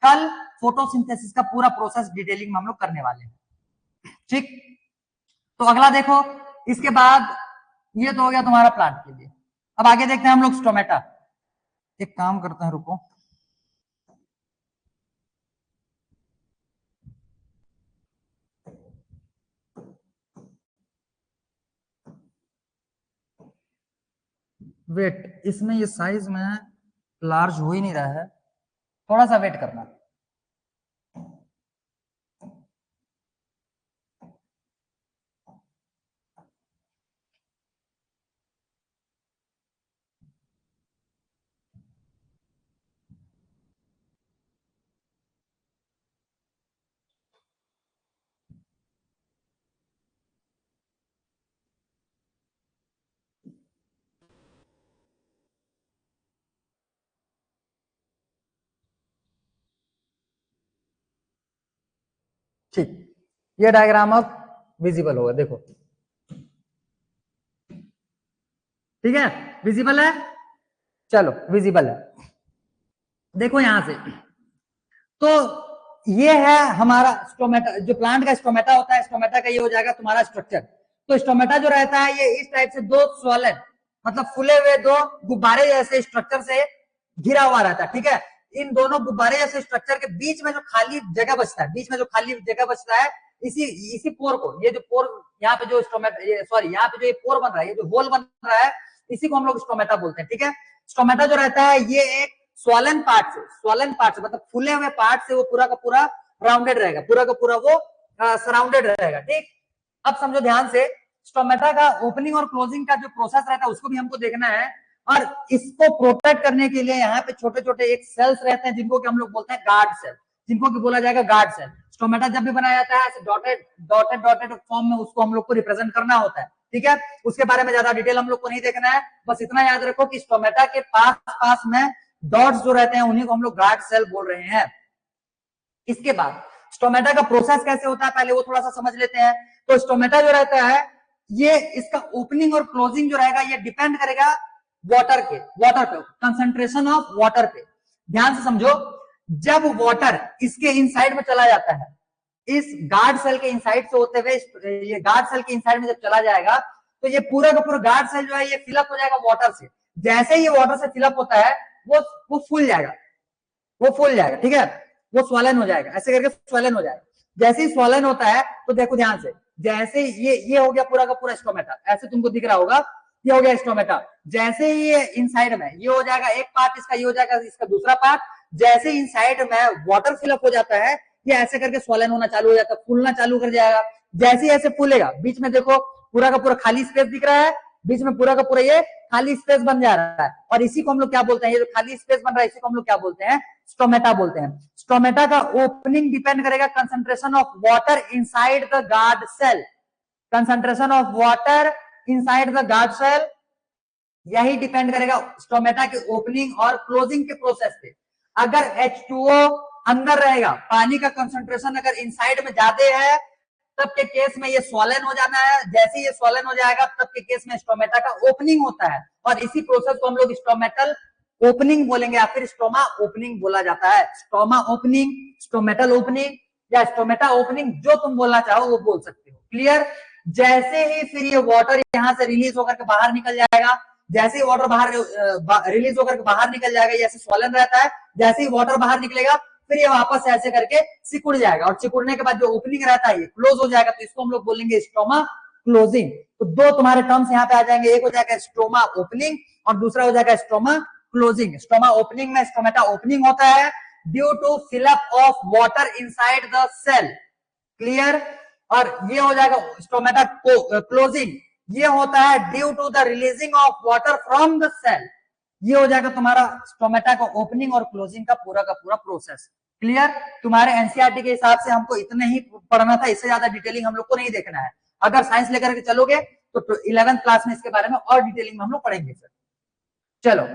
कल फोटोसिंथेसिस का पूरा प्रोसेस डिटेलिंग में हम लोग करने वाले हैं। ठीक, तो अगला देखो, इसके बाद ये तो हो गया तुम्हारा प्लांट के लिए। अब आगे देखते हैं हम लोग स्टोमेटा। एक काम करते हैं, रुको, वेट, इसमें ये साइज में लार्ज हो ही नहीं रहा है, थोड़ा सा वेट करना। ठीक, ये डायग्राम अब विजिबल होगा, देखो ठीक है, विजिबल है, चलो विजिबल है, देखो यहां से। तो ये है हमारा स्टोमेटा, जो प्लांट का स्टोमेटा होता है, स्टोमेटा का ये हो जाएगा तुम्हारा स्ट्रक्चर। तो स्टोमेटा जो रहता है ये इस टाइप से दो स्वॉलन, मतलब फूले हुए दो गुब्बारे जैसे स्ट्रक्चर से घिरा हुआ रहता है, ठीक है। इन दोनों गुब्बारे जैसे स्ट्रक्चर के बीच में जो खाली जगह बचता है, बीच में जो खाली जगह बचता है, इसी इसी पोर को, ये जो पोर यहाँ पे जो स्टोमेटा, सॉरी यहाँ पे जो ये पोर बन रहा है, ये जो होल बन रहा है, इसी को हम लोग स्टोमेटा बोलते हैं, ठीक है। स्टोमेटा जो रहता है ये एक स्वॉलन पार्ट से, स्वॉलन पार्ट से मतलब फूले हुए पार्ट से वो पूरा का पूरा राउंडेड रहेगा, पूरा का पूरा वो सराउंडेड रहेगा, ठीक। अब समझो ध्यान से, स्टोमेटा का ओपनिंग और क्लोजिंग का जो प्रोसेस रहता है उसको भी हमको देखना है, और इसको प्रोटेक्ट करने के लिए यहाँ पे छोटे छोटे एक सेल्स रहते हैं जिनको कि हम लोग बोलते हैं गार्ड सेल, जिनको कि बोला जाएगा गार्ड सेल। स्टोमेटा जब भी बनाया जाता है ऐसे डॉटेड डॉटेड डॉटेड फॉर्म में उसको हम लोग को रिप्रेजेंट करना होता है, ठीक है। उसके बारे में ज्यादा डिटेल हम लोग को नहीं देखना है, बस इतना याद रखो कि स्टोमेटा के पास पास में डॉट्स जो रहते हैं उन्हीं को हम लोग गार्ड सेल बोल रहे हैं। इसके बाद स्टोमेटा का प्रोसेस कैसे होता है पहले वो थोड़ा सा समझ लेते हैं। तो स्टोमेटा जो रहता है ये, इसका ओपनिंग और क्लोजिंग जो रहेगा ये डिपेंड करेगा वाटर के, वाटर पे, कंसंट्रेशन ऑफ वाटर पे। ध्यान से समझो, जब वाटर इसके इनसाइड में चला जाता है, इस गार्ड सेल के इनसाइड से होते हुए ये गार्ड सेल के इनसाइड में जब चला जाएगा तो ये पूरा का पूरा गार्ड सेल जो है ये फिलअप हो जाएगा वाटर से। जैसे ये वाटर से फिलअप होता है वो फूल जाएगा, वो फूल जाएगा, ठीक है, वो स्वलन हो जाएगा, ऐसे करके स्वलन हो जाएगा। जैसे ही स्वलन होता है तो देखो ध्यान से, जैसे ये हो गया पूरा का पूरा स्टोमेटा, ऐसे तुमको दिख रहा होगा, ये हो गया स्टोमेटा। जैसे ही ये इनसाइड में ये हो जाएगा एक पार्ट इसका, ये हो जाएगा इसका दूसरा पार्ट। जैसे इनसाइड में वाटर फिलअप हो जाता है ये ऐसे करके स्वलन होना चालू हो जाता है, फूलना चालू कर जाएगा। जैसे ही ऐसे फूलेगा बीच में देखो पूरा का पूरा खाली स्पेस दिख रहा है, बीच में पूरा का पूरा ये खाली स्पेस बन जा रहा है, और इसी को हम लोग क्या बोलते हैं, ये जो खाली स्पेस बन रहा है इसी को हम लोग क्या बोलते हैं, स्टोमेटा बोलते हैं। स्टोमेटा का ओपनिंग डिपेंड करेगा concentration of water inside the guard cell, concentration of water inside the guard cell, यही डिपेंड करेगा स्टोमेटा के ओपनिंग और क्लोजिंग के प्रोसेस पे। अगर H2O अंदर रहेगा, पानी का कंसंट्रेशन अगर इनसाइड में ज्यादा है तब के केस में ये स्वॉलन हो जाना है, जैसे ये स्वॉलन हो जाएगा तब के केस में स्टोमेटा का ओपनिंग होता है, और इसी प्रोसेस को हम लोग स्टोमेटल ओपनिंग बोलेंगे या फिर स्टोमा ओपनिंग बोला जाता है। स्टोमा ओपनिंग, स्टोमेटल ओपनिंग या स्टोमेटा ओपनिंग जो तुम बोलना चाहो वो बोल सकते हो, क्लियर। जैसे ही फिर ये वाटर यहाँ से रिलीज होकर के बाहर निकल जाएगा, जैसे ही वाटर बाहर रिलीज होकर के बाहर निकल जाएगा, जैसे स्वॉलन रहता है, जैसे ही वाटर बाहर निकलेगा फिर ये वापस ऐसे करके सिकुड़ जाएगा, और सिकुड़ने के बाद जो ओपनिंग रहता है ये क्लोज हो जाएगा, तो इसको हम लोग बोलेंगे स्टोमा क्लोजिंग। तो दो तुम्हारे टर्म्स यहाँ पे आ जाएंगे, एक हो जाएगा स्टोमा ओपनिंग और दूसरा हो जाएगा स्टोमा क्लोजिंग। स्टोमा ओपनिंग में स्टोमेटा ओपनिंग होता है due to fill up of water inside the cell, clear. और ये हो जाएगा स्टोमेटा क्लोजिंग, ये होता है due to the releasing of water from the cell. ये हो जाएगा तुम्हारा स्टोमेटा का ओपनिंग और क्लोजिंग का पूरा प्रोसेस, क्लियर। तुम्हारे एनसीईआरटी के हिसाब से हमको इतने ही पढ़ना था, इससे ज्यादा डिटेलिंग हम लोग को नहीं देखना है। अगर साइंस लेकर के चलोगे तो 11th क्लास में इसके बारे में और डिटेलिंग में हम लोग पढ़ेंगे फिर। चलो,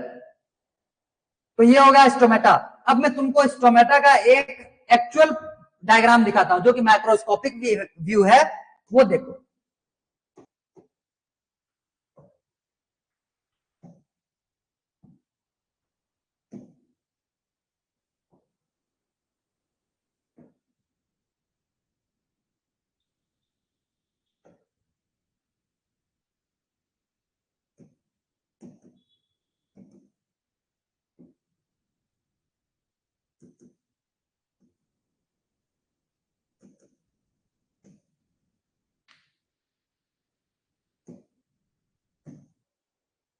तो ये हो गया स्टोमेटा। अब मैं तुमको स्टोमेटा का एक एक्चुअल डायग्राम दिखाता हूं जो कि माइक्रोस्कोपिक व्यू है, वो देखो।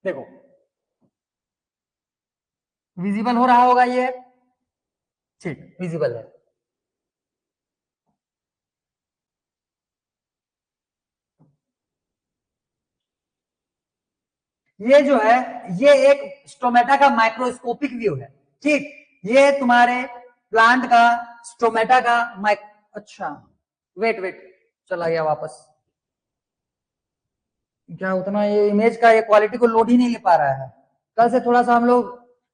देखो विजिबल हो रहा होगा ये, ठीक विजिबल है। ये जो है ये एक स्टोमेटा का माइक्रोस्कोपिक व्यू है, ठीक। ये तुम्हारे प्लांट का स्टोमेटा का अच्छा वेट वेट चला गया वापस, क्या उतना ये इमेज का ये क्वालिटी को लोड ही नहीं ले पा रहा है। कल से थोड़ा सा हम लोग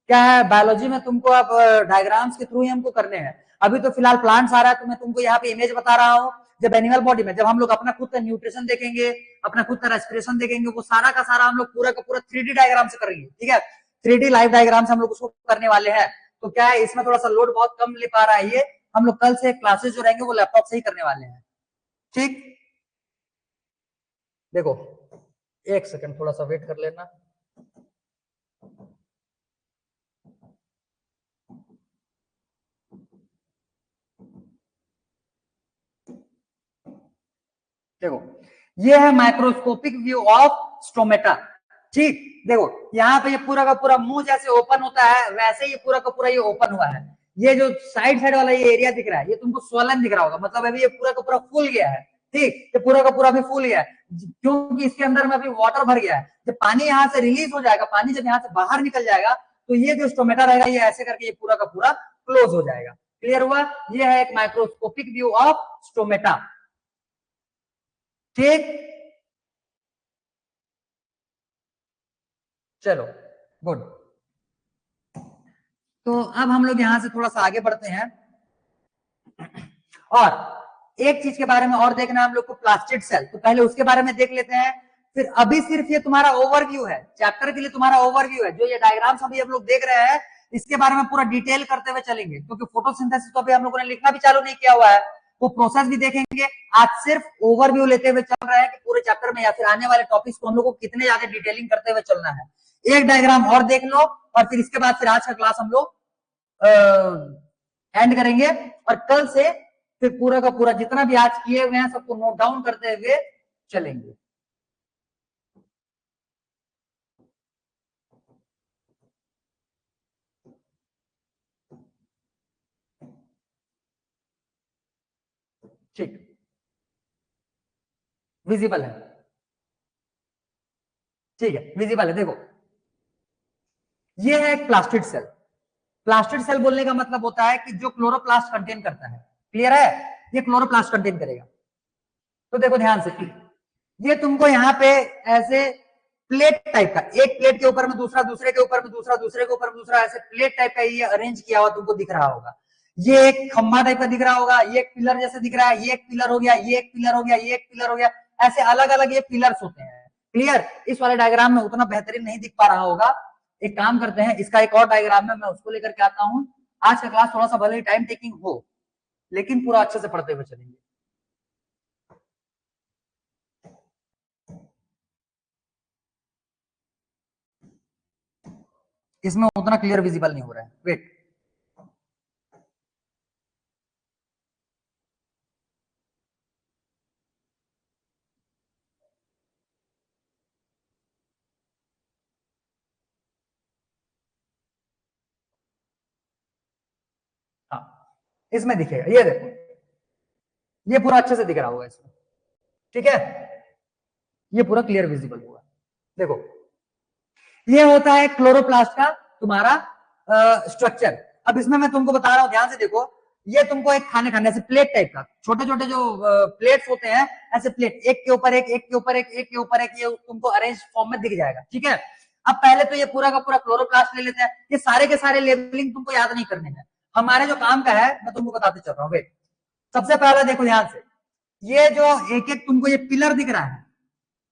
क्या है, बायोलॉजी में तुमको अब डायग्राम्स के थ्रू ही हमको करने हैं। अभी तो फिलहाल प्लांट्स आ रहा है, तो मैं तुमको यहाँ पे इमेज बता रहा हूँ। जब एनिमल बॉडी में जब हम लोग अपना खुद का न्यूट्रिशन देखेंगे, अपना खुद का रेस्पिरेशन देखेंगे, वो सारा का सारा हम लोग पूरा का पूरा 3D डायग्राम से करेंगे, ठीक है। 3D लाइव डायग्राम से हम लोग उसको करने वाले हैं। तो क्या है, इसमें थोड़ा सा लोड बहुत कम ले पा रहा है ये, हम लोग कल से क्लासेस जो रहेंगे वो लैपटॉप से ही करने वाले हैं, ठीक। देखो एक सेकंड, थोड़ा सा वेट कर लेना। देखो ये है माइक्रोस्कोपिक व्यू ऑफ स्टोमेटा, ठीक। देखो यहाँ पे ये पूरा का पूरा मुंह जैसे ओपन होता है, वैसे ही पूरा का पूरा ये ओपन हुआ है। ये जो साइड साइड वाला ये एरिया दिख रहा है, ये तुमको स्वलन दिख रहा होगा, मतलब अभी ये पूरा का पूरा फूल गया है, ठीक। ये पूरा का पूरा भी फूल गया है, क्योंकि इसके अंदर में अभी वाटर भर गया है। जब पानी यहाँ से रिलीज हो जाएगा, पानी जब यहाँ से बाहर निकल जाएगा, तो ये जो स्टोमेटा रहेगा, ये ऐसे करके ये पूरा का पूरा क्लोज हो जाएगा। क्लियर हुआ? ये है एक माइक्रोस्कोपिक व्यू ऑफ स्टोमेटा, ठीक। चलो गुड। तो अब हम लोग यहां से थोड़ा सा आगे बढ़ते हैं, और एक चीज के बारे में और देखना है हम लोग को, प्लास्टिड सेल। तो पहले उसके बारे में देख लेते हैं, फिर अभी सिर्फ ये तुम्हारा ओवरव्यू है, चैप्टर के लिए तुम्हारा ओवरव्यू है। जो ये डायग्राम्स अभी हम लोग देख रहे हैं, इसके बारे में पूरा डिटेल करते हुए चलेंगे, क्योंकि फोटोसिंथेसिस तो अभी हम लोगों ने लिखना भी चालू नहीं किया हुआ है, वो प्रोसेस भी देखेंगे। आज सिर्फ ओवरव्यू लेते हुए चल रहे हैं कि पूरे चैप्टर में या फिर आने वाले टॉपिक्स को हम लोग को कितने ज्यादा डिटेलिंग करते हुए चलना है। एक डायग्राम और देख लो, और फिर इसके बाद फिर आज का क्लास हम लोग एंड करेंगे, और कल से फिर पूरा का पूरा जितना भी आज किए हुए हैं सबको नोट डाउन करते हुए चलेंगे। ठीक, विजिबल है, ठीक है, विजिबल है। देखो ये है एक प्लास्टिड सेल। प्लास्टिड सेल बोलने का मतलब होता है कि जो क्लोरोप्लास्ट कंटेन करता है। क्लियर है? ये क्लोरोप्लास्ट कंटेन करेगा। तो देखो ध्यान से, ये तुमको यहाँ पे ऐसे प्लेट टाइप का, एक प्लेट के ऊपर में दूसरा, दूसरे के ऊपर में दूसरा, दूसरे के ऊपर में दूसरा, ऐसे प्लेट टाइप का ये अरेंज किया हुआ तुमको दिख रहा होगा। ये एक खंभा टाइप का दिख रहा होगा, ये एक पिलर जैसे दिख रहा है, ये एक पिलर हो गया, ये एक पिलर हो गया, ये एक पिलर हो गया, ऐसे अलग अलग ये पिलर्स होते हैं। क्लियर? इस वाले डायग्राम में उतना बेहतरीन नहीं दिख पा रहा होगा, एक काम करते हैं, इसका एक और डायग्राम है, मैं उसको लेकर के आता हूँ। आज का क्लास थोड़ा सा भले ही टाइम टेकिंग हो, लेकिन पूरा अच्छे से पढ़ते हुए चलेंगे। इसमें उतना क्लियर विजिबल नहीं हो रहा है, वेट। हाँ, इसमें दिखेगा, ये देखो, ये पूरा अच्छे से दिख रहा होगा इसमें, ठीक है। ये पूरा क्लियर विजिबल होगा। देखो ये होता है क्लोरोप्लास्ट का तुम्हारा स्ट्रक्चर। अब इसमें मैं तुमको बता रहा हूं, ध्यान से देखो। ये तुमको एक खाने खाने ऐसे प्लेट टाइप का, छोटे छोटे जो प्लेट्स होते हैं, ऐसे प्लेट एक के ऊपर एक, एक के ऊपर एक, एक के ऊपर एक, ये तुमको अरेंज फॉर्म में दिख जाएगा, ठीक है। अब पहले तो ये पूरा का पूरा क्लोरोप्लास्ट ले लेते हैं। ये सारे के सारे लेबलिंग तुमको याद नहीं करने हैं, हमारे जो काम का है मैं तुमको बताते चल रहा हूँ। वेट, सबसे पहले देखो ध्यान से, ये जो एक एक तुमको ये पिलर दिख रहा है,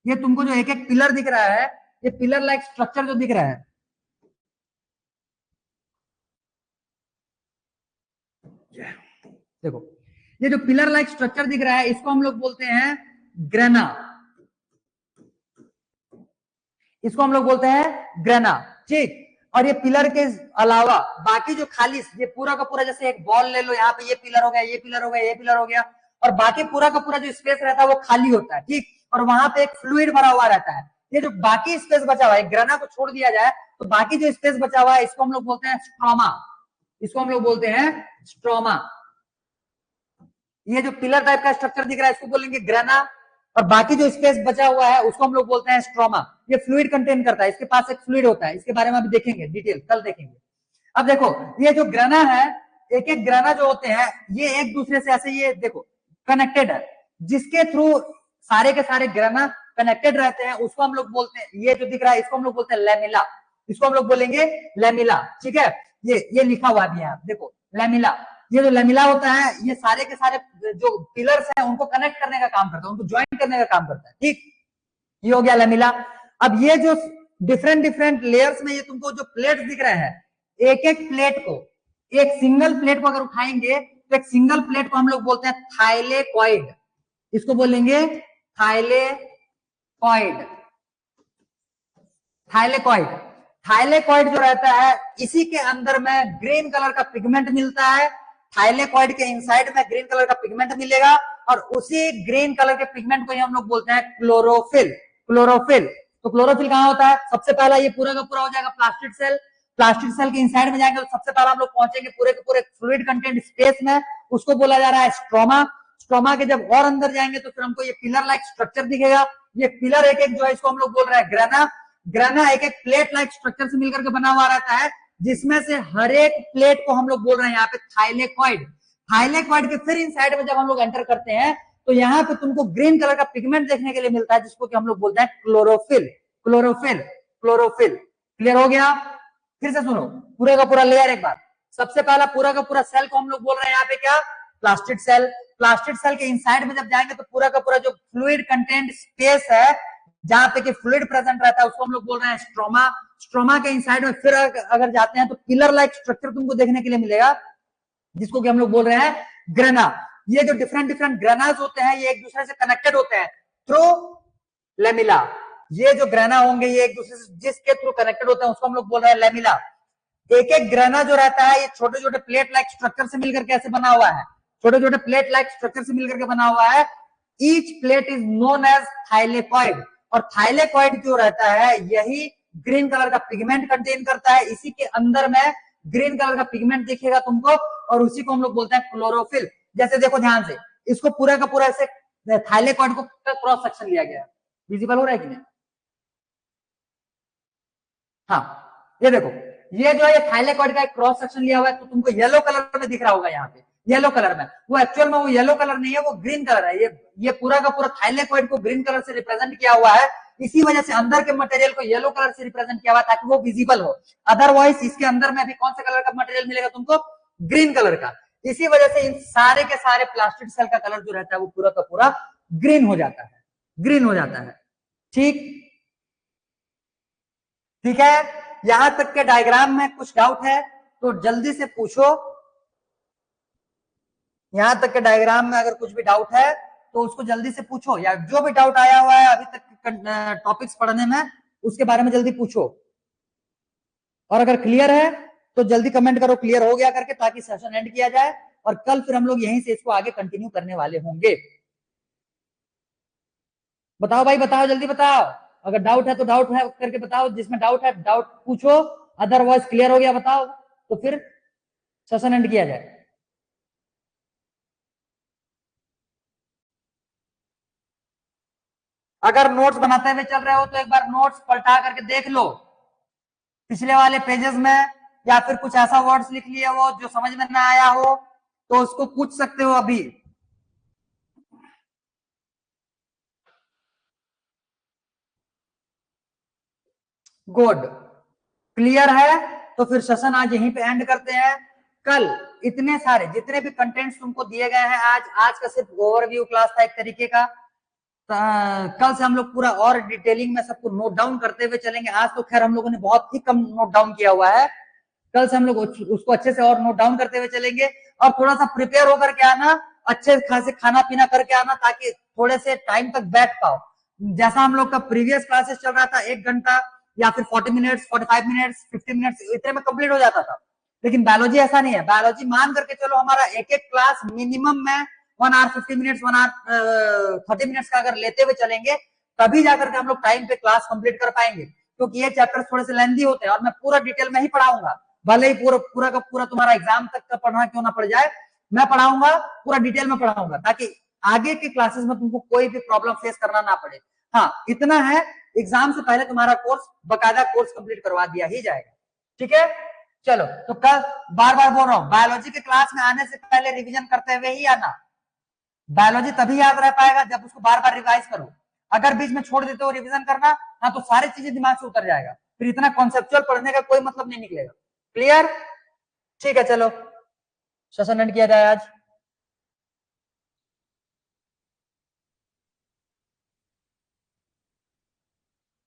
ये तुमको जो एक एक पिलर दिख रहा है, ये पिलर लाइक स्ट्रक्चर जो दिख रहा है, देखो ये जो पिलर लाइक स्ट्रक्चर दिख रहा है, इसको हम लोग बोलते हैं ग्रेना। इसको हम लोग बोलते हैं ग्रेना, ठीक। और ये पिलर के अलावा बाकी जो खाली, ये पूरा का पूरा जैसे एक बॉल ले लो, यहाँ पे ये पिलर हो गया, ये पिलर हो गया, ये पिलर हो गया, और बाकी पूरा का पूरा जो स्पेस रहता है वो खाली होता है, ठीक। और वहां पे एक फ्लूइड भरा हुआ रहता है। ये जो बाकी स्पेस बचा हुआ है, ग्रेना को छोड़ दिया जाए तो बाकी जो स्पेस बचा हुआ है, इसको हम लोग बोलते हैं स्ट्रोमा। इसको हम लोग बोलते हैं स्ट्रोमा। ये जो पिलर टाइप का स्ट्रक्चर दिख रहा है, इसको बोलेंगे ग्रेना, और बाकी जो स्पेस बचा हुआ है उसको हम लोग बोलते हैं स्ट्रोमा। ये फ्लूइड कंटेन करता है, इसके पास एक फ्लूइड होता है, इसके बारे में अभी देखेंगे डिटेल, कल देखेंगे। अब देखो ये जो ग्रेना है, एक एक ग्रेना जो होते हैं, ये एक दूसरे से ऐसे ये देखो कनेक्टेड है, जिसके थ्रू सारे के सारे ग्रेना कनेक्टेड रहते हैं, उसको हम लोग बोलते हैं, ये जो दिख रहा है इसको हम लोग बोलते हैं लैमेला। इसको हम लोग बोलेंगे लैमिला। ठीक है, ये लिखा हुआ भी है, देखो लैमिला। ये जो लैमिला होता है ये सारे के सारे जो पिलर्स हैं उनको कनेक्ट करने का काम करता है, उनको ज्वाइन करने का काम करता है। ठीक, ये हो गया लैमिला। अब ये जो डिफरेंट डिफरेंट लेयर्स में ये तुमको जो प्लेट्स दिख रहे हैं, एक एक प्लेट को, एक सिंगल प्लेट को अगर उठाएंगे तो एक सिंगल प्लेट को हम लोग बोलते हैं थाइलेकॉइड। इसको बोलेंगे थाइलेकॉइड। थाइलेकॉइड, थाइलेकॉइड जो रहता है इसी के अंदर में ग्रीन कलर का पिगमेंट मिलता है। थाइलेकॉइड के इनसाइड में ग्रीन कलर का पिगमेंट मिलेगा और उसी ग्रीन कलर के पिगमेंट को हम लोग बोलते हैं क्लोरोफिल। क्लोरोफिल, तो क्लोरोफिल कहां होता है? सबसे पहला ये पूरा का पूरा हो जाएगा प्लास्टिड सेल। प्लास्टिड सेल के इनसाइड में जाएंगे तो सबसे पहला हम लोग पहुंचेंगे पूरे के पूरे फ्लूइड कंटेंट स्पेस में, उसको बोला जा रहा है स्ट्रोमा। स्ट्रोमा के जब और अंदर जाएंगे तो फिर हमको ये पिलर लाइक स्ट्रक्चर दिखेगा। ये पिलर एक एक जो है इसको हम लोग बोल रहे हैं ग्रेना। ग्रेना एक एक प्लेट लाइक स्ट्रक्चर से मिलकर के बना हुआ रहता है, जिसमें से हर एक प्लेट को हम लोग बोल रहे हैं यहाँ पे थाइलेकॉइड। थाइलेकॉइड के फिर इनसाइड में जब हम लोग एंटर करते हैं तो यहाँ पे तुमको ग्रीन कलर का पिगमेंट देखने के लिए मिलता है, जिसको कि हम लोग बोलते हैं क्लोरोफिल। Chlorophyll, chlorophyll. क्लियर हो गया? फिर से सुनो पूरा का पूरा लेयर एक बार। सबसे पहला पूरा का पूरा सेल को हम लोग बोल रहे हैं यहाँ पे क्या? Plastid cell. प्लास्टिड सेल के इनसाइड में जब जाएंगे तो पूरा का पूरा जो फ्लूइड कंटेंट स्पेस है जहां पे कि फ्लूइड प्रेजेंट रहता है उसको हम लोग बोल रहे हैं स्ट्रोमा। स्ट्रोमा के इनसाइड में फिर अगर जाते हैं तो पिलर लाइक स्ट्रक्चर तुमको देखने के लिए मिलेगा, जिसको कि हम लोग बोल रहे हैं ग्रेना। ये जो डिफरेंट डिफरेंट ग्रेनास होते हैं ये एक दूसरे से कनेक्टेड होते हैं थ्रू लैमिला। ये जो ग्रेना होंगे ये एक दूसरे से जिसके थ्रू कनेक्टेड होते हैं उसको हम लोग बोल रहे हैं लैमिला। एक एक ग्रेना जो रहता है ये छोटे छोटे प्लेट लाइक स्ट्रक्चर से मिलकर कैसे बना हुआ है? छोटे छोटे प्लेट लाइक स्ट्रक्चर से मिलकर के बना हुआ है। Each plate is known as thylakoid. और थाइलेकॉइड जो रहता है यही ग्रीन कलर का पिगमेंट कंटेन करता है। इसी के अंदर में ग्रीन कलर का पिगमेंट दिखेगा तुमको और उसी को हम लोग बोलते हैं क्लोरोफिल। जैसे देखो ध्यान से, इसको पूरा का पूरा ऐसे थाइलेकॉइड को क्रॉस सेक्शन लिया गया है, विजिबल हो रहा है कि नहीं? हाँ, ये देखो ये जो है ये थाइलेकॉइड का एक क्रॉस सेक्शन लिया हुआ है, तो तुमको येलो कलर में दिख रहा होगा यहाँ पे, येलो कलर में। वो एक्चुअल में वो येलो कलर नहीं है, वो ग्रीन कलर है। ये पूरा का पूरा थाइलेकॉइड को ग्रीन कलर से रिप्रेजेंट किया हुआ है। इसी वजह से अंदर के मटेरियल को येलो कलर से रिप्रेजेंट किया हुआ है ताकि वो विजिबल हो। अदरवाइज इसके अंदर में भी कौन सा कलर का मटेरियल मिलेगा तुमको? ग्रीन कलर का। इसी वजह से इन सारे के सारे प्लास्टिक सेल का कलर जो रहता है वो पूरा का पूरा ग्रीन हो जाता है, ग्रीन हो जाता है। ठीक, ठीक है। यहां तक के डायग्राम में कुछ डाउट है तो जल्दी से पूछो। यहां तक के डायग्राम में अगर कुछ भी डाउट है तो उसको जल्दी से पूछो, या जो भी डाउट आया हुआ है अभी तक टॉपिक्स पढ़ने में उसके बारे में जल्दी पूछो। और अगर क्लियर है तो जल्दी कमेंट करो क्लियर हो गया करके, ताकि सेशन एंड किया जाए और कल फिर हम लोग यहीं से इसको आगे कंटिन्यू करने वाले होंगे। बताओ भाई, बताओ जल्दी बताओ। अगर डाउट है तो डाउट है करके बताओ, जिसमें डाउट है डाउट पूछो, अदरवाइज क्लियर हो गया बताओ तो फिर सेशन एंड किया जाए। अगर नोट्स बनाते हुए चल रहे हो तो एक बार नोट्स पलटा करके देख लो पिछले वाले पेजेस में, या फिर कुछ ऐसा वर्ड्स लिख लिए हो जो समझ में ना आया हो तो उसको पूछ सकते हो अभी। गुड, क्लियर है तो फिर सेशन आज यहीं पे एंड करते हैं। कल इतने सारे जितने भी कंटेंट्स तुमको दिए गए हैं आज का सिर्फ ओवरव्यू क्लास था एक तरीके का। कल से हम लोग पूरा और डिटेलिंग में सबको नोट डाउन करते हुए चलेंगे। आज तो खैर हम लोगों ने बहुत ही कम नोट डाउन किया हुआ है, कल से हम लोग उसको अच्छे से और नोट डाउन करते हुए चलेंगे। और थोड़ा सा प्रिपेयर होकर के आना, अच्छे खासे खाना पीना करके आना ताकि थोड़े से टाइम तक बैठ पाओ। जैसा हम लोग का प्रीवियस क्लासेस चल रहा था 1 घंटा या फिर 40 मिनट्स 45 मिनट्स 50 मिनट्स इतने में कंप्लीट हो जाता था, लेकिन बायोलॉजी ऐसा नहीं है। बायोलॉजी मान करके चलो हमारा एक एक क्लास मिनिमम में 1 आवर 50 मिनट्स 1 आवर 30 मिनट्स का अगर लेते हुए चलेंगे तभी जाकर के हम लोग टाइम पे क्लास कंप्लीट कर पाएंगे, क्योंकि ये चैप्टर थोड़े से लेंथी होते हैं और मैं पूरा डिटेल में ही पढ़ाऊंगा। भले ही पूरा का पूरा तुम्हारा एग्जाम तक का पढ़ना क्यों ना पड़ जाए, मैं पढ़ाऊंगा, पूरा डिटेल में पढ़ाऊंगा ताकि आगे के क्लासेस में तुमको कोई भी प्रॉब्लम फेस करना ना पड़े। हाँ इतना है, एग्जाम से पहले तुम्हारा कोर्स बकायदा कोर्स कंप्लीट करवा दिया ही जाएगा। ठीक है, चलो तो कल बार बार बोल रहा हूँ बायोलॉजी के क्लास में आने से पहले रिवीजन करते हुए ही आना। बायोलॉजी तभी याद रह पाएगा जब उसको बार बार रिवाइज करो। अगर बीच में छोड़ देते हो रिवीजन करना ना तो सारी चीजें दिमाग से उतर जाएगा, फिर इतना कॉन्सेप्चुअल पढ़ने का कोई मतलब नहीं निकलेगा। क्लियर? ठीक है, चलो सेशन एंड किया जाए आज।